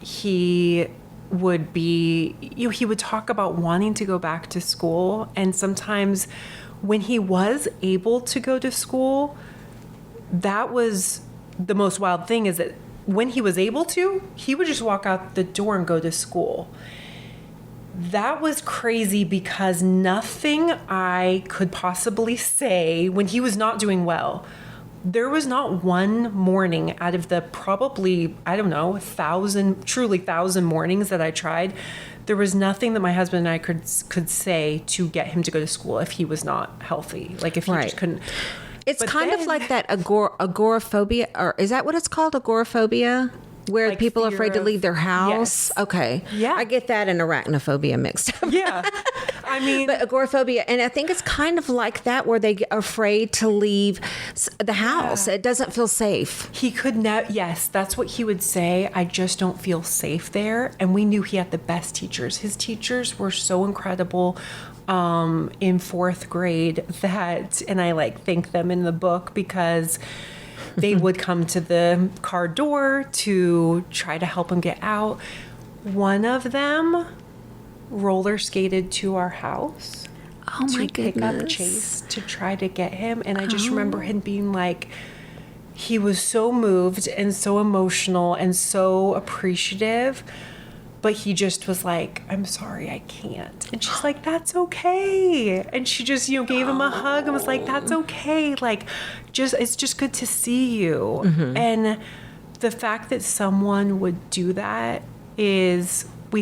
he would be, he would talk about wanting to go back to school. And sometimes when he was able to go to school, that was the most wild thing, is that when he was able to, he would just walk out the door and go to school. That was crazy, because nothing I could possibly say when he was not doing well. There was not one morning out of the probably, I don't know, 1,000 mornings that I tried. There was nothing that my husband and I could say to get him to go to school if he was not healthy. Like if he just couldn't. It's But kind of then- like that agoraphobia, or is that what it's called? Agoraphobia? Where Like people are fear afraid to of- leave their house? Yes. Okay. Yeah. I get that and arachnophobia mixed up. Yeah. I mean, But agoraphobia, and I think it's kind of like that, where they are afraid to leave the house. It doesn't feel safe. he could not. Yes, that's what he would say. I just don't feel safe there. And we knew he had the best teachers. His teachers were so incredible in fourth grade that, and I like thank them in the book because they would come to the car door to try to help him get out. One of them roller skated to our house Oh my to pick up goodness. Chase to try to get him. And I just remember him being like, he was so moved and so emotional and so appreciative, but he just was like, I'm sorry, I can't. And she's like, that's okay. And she just, gave him a hug and was like, that's okay. Like, it's just good to see you. And the fact that someone would do that is, I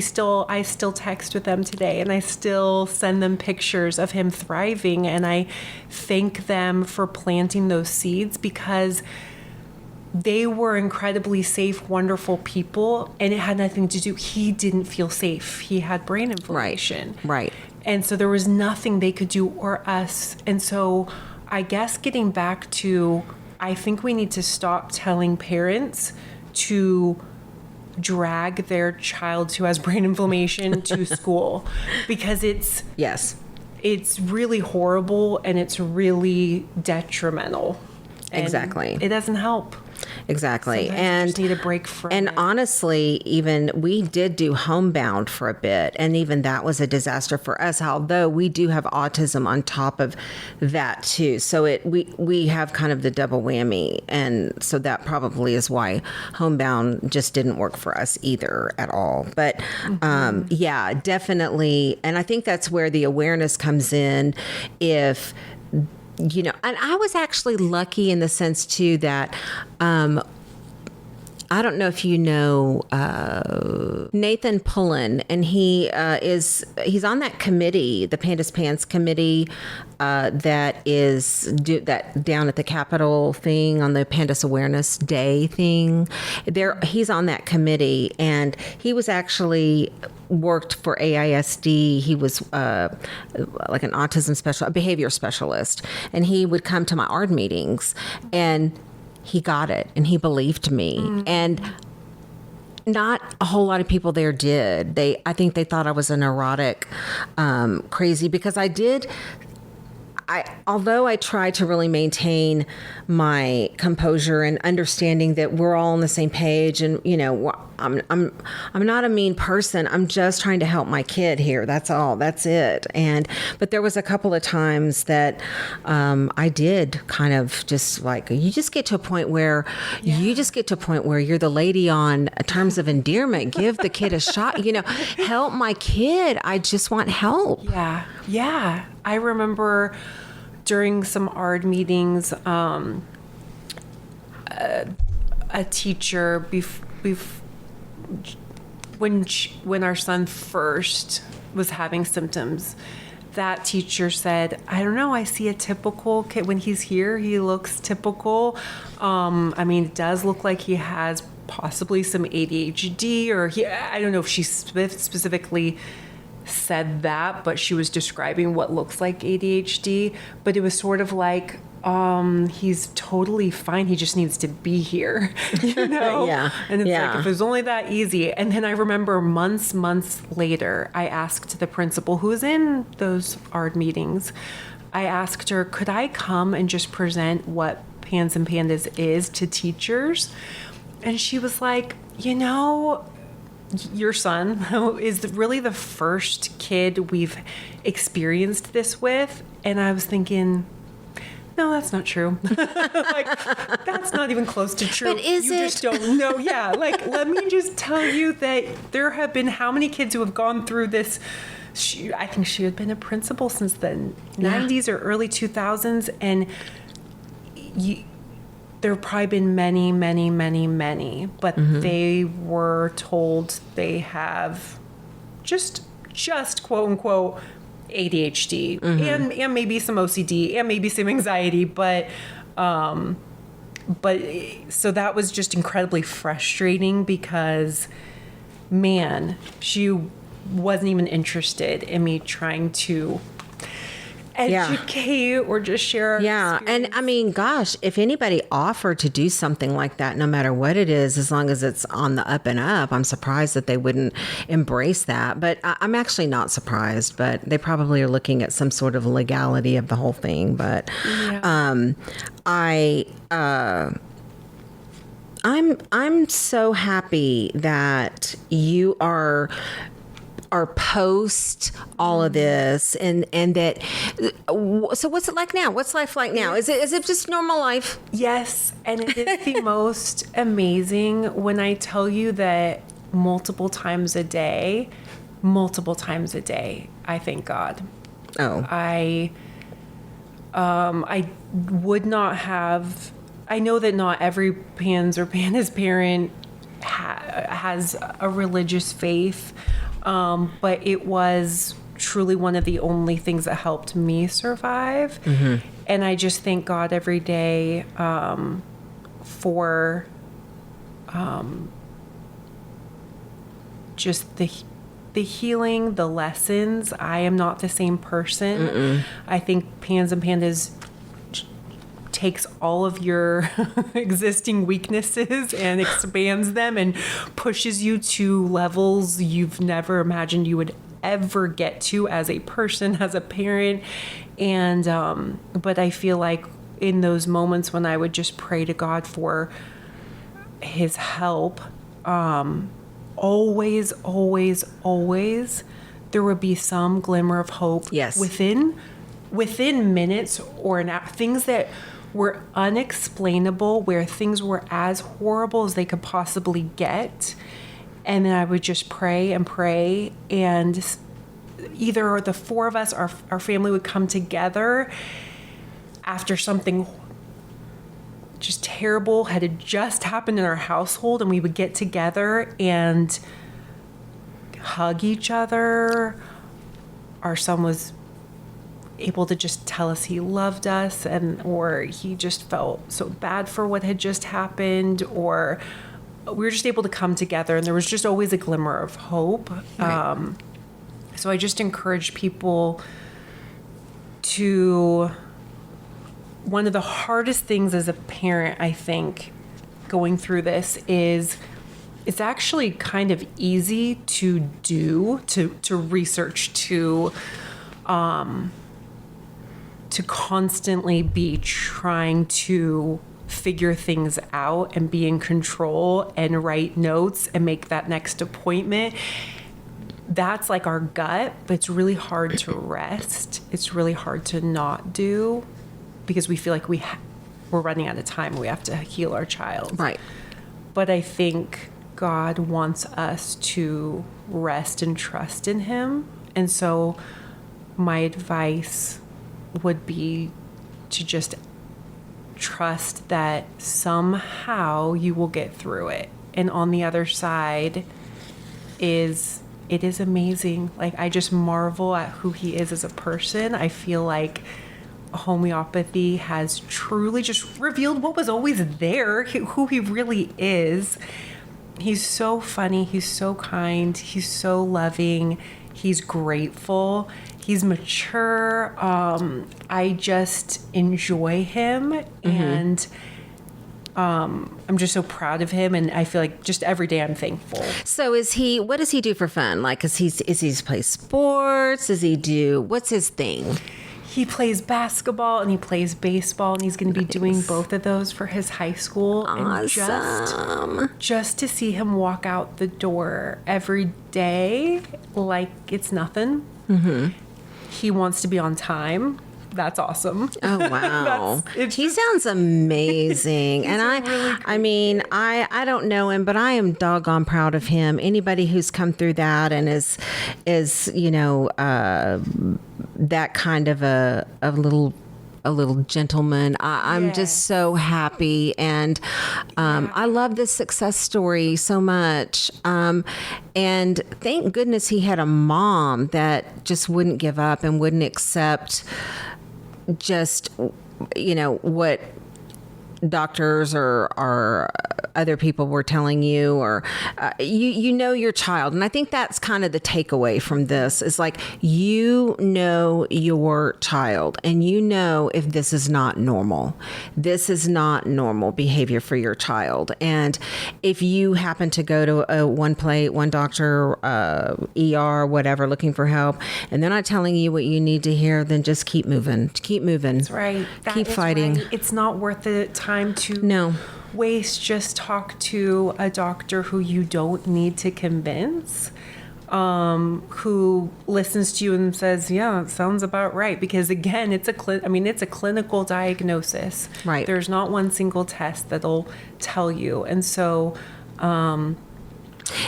still text with them today, and I still send them pictures of him thriving, and I thank them for planting those seeds, because they were incredibly safe, wonderful people, and it had nothing to do. He didn't feel safe. He had brain inflammation. Right. And so there was nothing they could do, or us. And so I guess getting back to, I think we need to stop telling parents to drag their child who has brain inflammation to school, because Yes. it's really horrible and it's really detrimental. And Exactly. It doesn't help. Exactly. Sometimes you And just need a break from and it. honestly, even we did do homebound for a bit, and even that was a disaster for us, although we do have autism on top of that too. So we have kind of the double whammy, and so that probably is why homebound just didn't work for us either at all. But yeah, definitely. And I think that's where the awareness comes in. If and I was actually lucky in the sense too that I don't know if you know Nathan Pullen, and he's on that committee, the Pandas Pants committee, that is that down at the Capitol thing on the Pandas Awareness Day thing. He's on that committee, and he was actually worked for AISD. He was like an autism a behavior specialist, and he would come to my ARD meetings, and he got it, and he believed me. And not a whole lot of people there did. I think they thought I was a neurotic, crazy, because although I try to really maintain my composure and understanding that we're all on the same page, and I'm not a mean person. I'm just trying to help my kid here. That's all. That's it. But there was a couple of times that I did kind of just like, you just get to a point where you're the lady on terms of endearment. Give the kid a shot. Help my kid. I just want help. Yeah. I remember during some ARD meetings, a teacher, when our son first was having symptoms, that teacher said, I don't know, I see a typical kid. When he's here, he looks typical. It does look like he has possibly some ADHD, or I don't know if she specifically said that, but she was describing what looks like ADHD. But it was sort of like, he's totally fine. He just needs to be here, Yeah. And it's like, if it was only that easy. And then I remember months later, I asked the principal who was in those ARD meetings, I asked her, could I come and just present what Pans and Pandas is to teachers? And she was like, your son is really the first kid we've experienced this with. And I was thinking, no, that's not true. Like, that's not even close to true. But is you it? just don't know. Yeah. Like, let me just tell you that there have been how many kids who have gone through this. I think she had been a principal since the 90s or early 2000s. And there have probably been many, but they were told they have just quote unquote ADHD and maybe some OCD and maybe some anxiety, but so that was just incredibly frustrating because, man, she wasn't even interested in me trying to educate or just share. And I mean, gosh, if anybody offered to do something like that, no matter what it is, as long as it's on the up and up, I'm surprised that they wouldn't embrace that. But I'm actually not surprised, but they probably are looking at some sort of legality of the whole thing. But I'm so happy that you are post all of this and that. So what's it like now? What's life like now? Is it just normal life? Yes, and it is the most amazing when I tell you that multiple times a day, I thank God. Oh, I would not have. I know that not every Pans or Pandas parent has a religious faith, but it was truly one of the only things that helped me survive. And I just thank God every day for just the healing, the lessons. I am not the same person. I think Pans and Pandas takes all of your existing weaknesses and expands them and pushes you to levels you've never imagined you would ever get to as a person, as a parent. And but I feel like in those moments when I would just pray to God for his help, always there would be some glimmer of hope. Yes. Within minutes or things that were unexplainable, where things were as horrible as they could possibly get. And then I would just pray and pray, and either the four of us, our family would come together after something just terrible had just happened in our household, and we would get together and hug each other. Our son was able to just tell us he loved us, or he just felt so bad for what had just happened, or we were just able to come together, and there was just always a glimmer of hope. Right. So I just encourage people to, one of the hardest things as a parent, I think, going through this is it's actually kind of easy to do, to research, to constantly be trying to figure things out and be in control and write notes and make that next appointment. That's like our gut, but it's really hard to rest. It's really hard to not do because we feel like we're running out of time. We have to heal our child. right. But I think God wants us to rest and trust in him. And so my advice would be to just trust that somehow you will get through it. And on the other side it is amazing. Like, I just marvel at who he is as a person. I feel like homeopathy has truly just revealed what was always there, who he really is. He's so funny. He's so kind. He's so loving. He's grateful. He's mature. I just enjoy him, and I'm just so proud of him. And I feel like just every day I'm thankful. So what does he do for fun? Like, is he play sports? What's his thing? He plays basketball and he plays baseball, and he's going to be doing both of those for his high school. Awesome. And just to see him walk out the door every day like it's nothing. He wants to be on time. That's awesome. Oh, wow. He sounds amazing. And I mean, I don't know him, but I am doggone proud of him. Anybody who's come through that and is that kind of a little a little gentleman. I'm just so happy. And I love this success story so much. And thank goodness he had a mom that just wouldn't give up and wouldn't accept just, what doctors or other people were telling you, or you know your child. And I think that's kind of the takeaway from this is like, you know your child and you know if this is not normal. This is not normal behavior for your child. And if you happen to go to one doctor, ER, whatever, looking for help, and they're not telling you what you need to hear, then just keep moving. Keep moving. That's right. Keep fighting. Right. It's not worth the time to waste. Just talk to a doctor who you don't need to convince, who listens to you and says, yeah, it sounds about right. Because again, it's a clinical diagnosis. Right. There's not one single test that'll tell you. And so,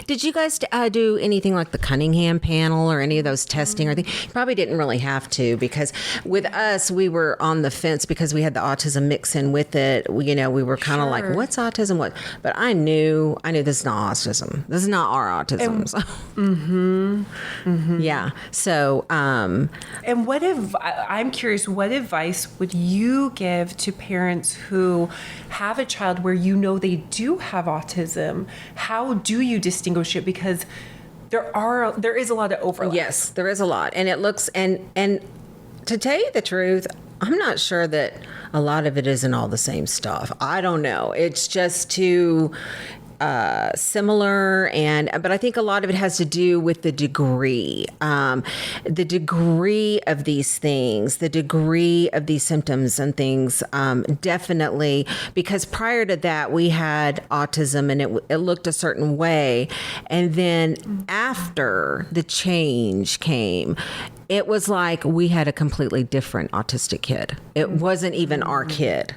did you guys do anything like the Cunningham panel or any of those testing or things? You probably didn't really have to, because with us, we were on the fence because we had the autism mix in with it. We were kind of like, what's autism? What? But I knew this is not autism. This is not our autism. Yeah. So, and I'm curious, what advice would you give to parents who have a child where they do have autism? How do you distinguish it? Because there is a lot of overlap. Yes, there is a lot. And it looks, and to tell you the truth, I'm not sure that a lot of it isn't all the same stuff. I don't know. It's just too similar, but I think a lot of it has to do with the degree of these things, the degree of these symptoms and things. Definitely, because prior to that, we had autism and it looked a certain way. And then after the change came, it was like we had a completely different autistic kid. It wasn't even our kid.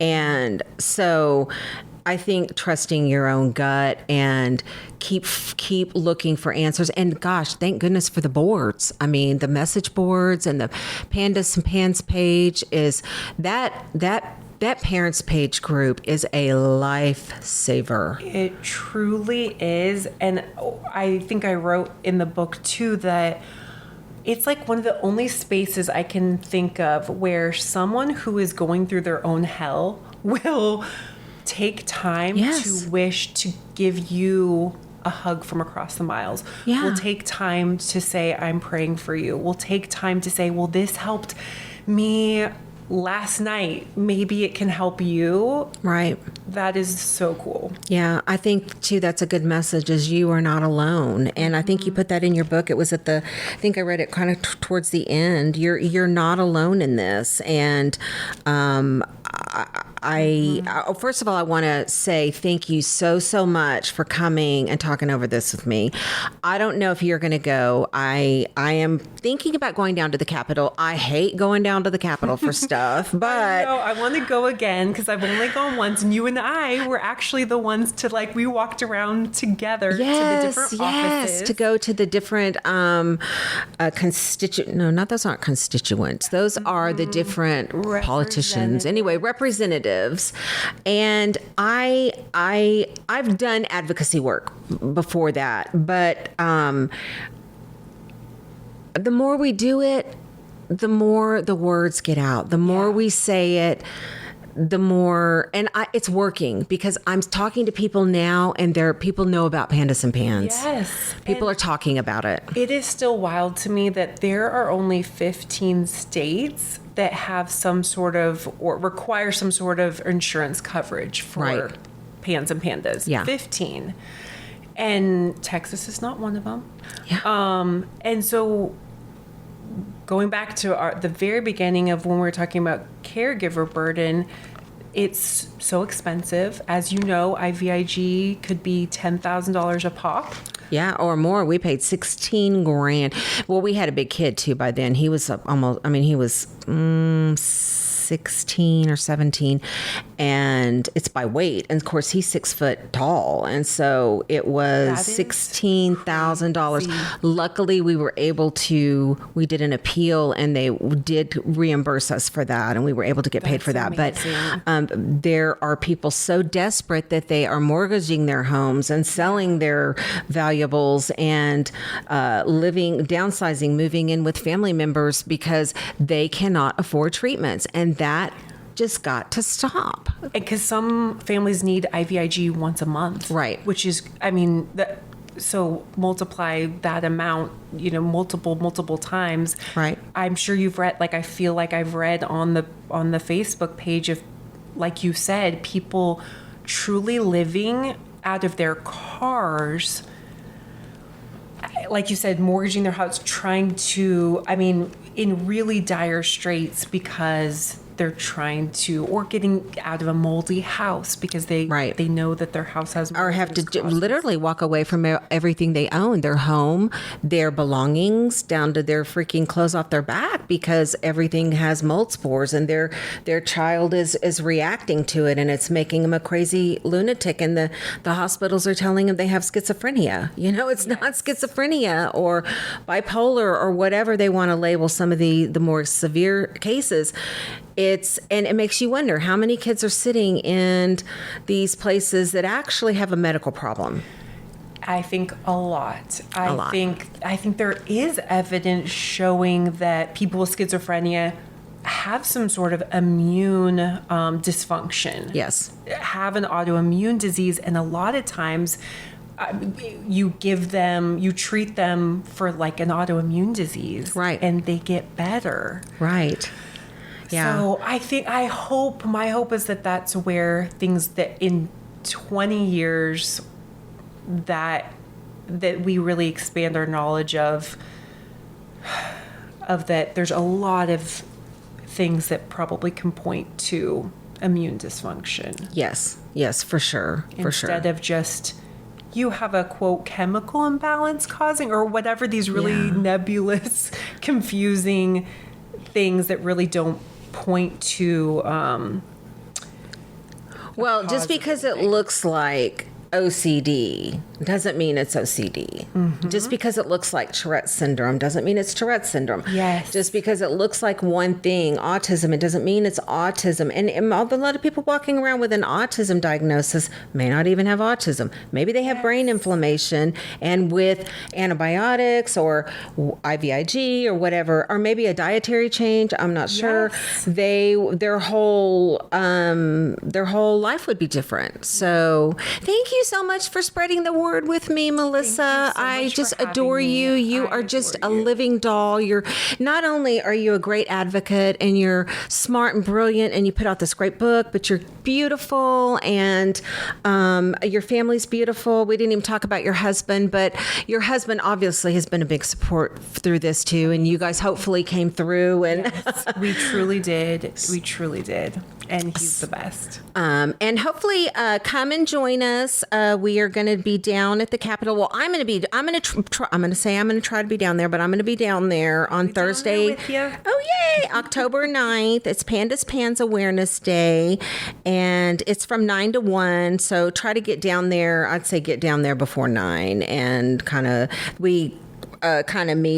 And so I think trusting your own gut and keep looking for answers. And gosh, thank goodness for the boards. I mean, the message boards and the Pandas and Pans page is that parents page group is a lifesaver. It truly is. And I think I wrote in the book too that it's like one of the only spaces I can think of where someone who is going through their own hell will take time to wish to give you a hug from across the miles. Yeah. We'll take time to say, I'm praying for you. We'll take time to say, well, this helped me last night. Maybe it can help you. Right. That is so cool. Yeah, I think too that's a good message, is you are not alone. And I think you put that in your book. It was I think I read it kind of towards the end. You're not alone in this. And first of all, I want to say thank you so much for coming and talking over this with me. I don't know if you're going to go. I am thinking about going down to the Capitol. I hate going down to the Capitol for stuff, but I want to go again because I've only gone once, and you and I were actually the ones to we walked around together to the different offices. To go to the different those aren't constituents. Those are the different politicians. Anyway, representatives. And I've done advocacy work before that, but the more we do it, the more the words get out. The more we say it, the more, and it's working because I'm talking to people now, and people know about Pandas and Pans. Yes. People are talking about it. It is still wild to me that there are only 15 states that have some sort of, or require some sort of insurance coverage for Pans and Pandas. Yeah. 15. And Texas is not one of them. Yeah. And so going back to the very beginning of when we were talking about caregiver burden, it's so expensive. As you know, IVIG could be $10,000 a pop. Yeah, or more. We paid $16,000. Well, we had a big kid too by then. He was almost, he was 16 or 17, and it's by weight. And of course, he's 6 foot tall, and so it was $16,000. Luckily, we did an appeal, and they did reimburse us for that, and we were able to get paid for that. Amazing. But there are people so desperate that they are mortgaging their homes and selling their valuables and downsizing, moving in with family members because they cannot afford treatments, and that just got to stop. Because some families need IVIG once a month, Right. Which is, so multiply that amount, multiple times. Right. I'm sure you've read, I feel like I've read on the Facebook page of, like you said, people truly living out of their cars, like you said, mortgaging their house, trying to, in really dire straits because they're trying to, or getting out of a moldy house because they know that their house has, or have to literally walk away from everything they own, their home, their belongings, down to their freaking clothes off their back, because everything has mold spores, and their child is reacting to it, and it's making them a crazy lunatic, and the hospitals are telling them they have schizophrenia. It's not schizophrenia or bipolar or whatever they want to label some of the more severe cases. And it makes you wonder how many kids are sitting in these places that actually have a medical problem. I think a lot. I think there is evidence showing that people with schizophrenia have some sort of immune dysfunction. Yes. Have an autoimmune disease, and a lot of times you treat them for like an autoimmune disease. Right. And they get better. Right. Yeah. So my hope is that that's where things, that in 20 years that we really expand our knowledge of that there's a lot of things that probably can point to immune dysfunction. Yes, for sure. Instead of just, you have a quote chemical imbalance causing, or whatever, these really nebulous, confusing things that really don't point to just because it looks like OCD doesn't mean it's OCD. Mm-hmm. Just because it looks like Tourette's syndrome doesn't mean it's Tourette's syndrome. Yes. Just because it looks like one thing, autism, it doesn't mean it's autism. And a lot of people walking around with an autism diagnosis may not even have autism. Maybe they have brain inflammation, and with antibiotics or IVIG or whatever, or maybe a dietary change, I'm not sure. Their whole life would be different. So thank you so much for spreading the word with me, Melissa. I just adore you. You are just a living doll. You're not only are you a great advocate, and you're smart and brilliant, and you put out this great book, but you're beautiful, and your family's beautiful. We didn't even talk about your husband, but your husband obviously has been a big support through this too, and you guys hopefully came through. And yes, we truly did. We truly did. And he's the best. And hopefully come and join us. We are going to be down at the Capitol. Well, I'm going to try to be down there, but I'm going to be down there on Thursday. With you? Oh, yay! October 9th. It's Pandas Pans Awareness Day, and it's from 9 to 1. So try to get down there. I'd say get down there before 9, and kind of meet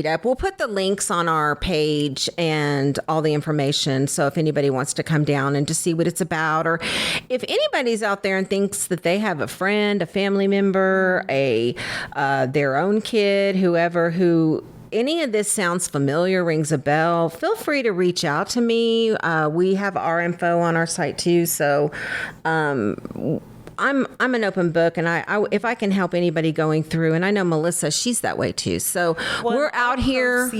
up. We'll put the links on our page and all the information. So if anybody wants to come down and just see what it's about, or if anybody's out there and thinks that they have a friend, a family member, their own kid, who any of this sounds familiar, rings a bell, feel free to reach out to me. We have our info on our site too. So, I'm an open book, and I if I can help anybody going through, and I know Melissa, she's that way too. So we're out here.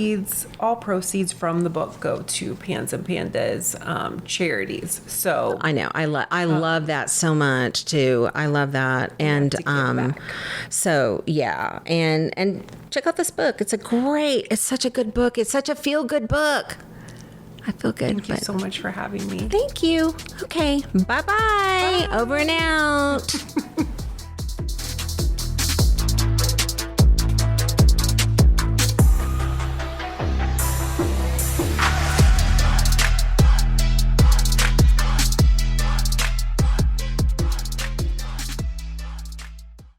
All proceeds from the book go to Pans and Pandas charities. So I know I love that so much too. I love that, and so yeah, and check out this book. It's such a good book. It's such a feel good book. I feel good. Thank you so much for having me. Thank you. Okay. Bye-bye. Over and out.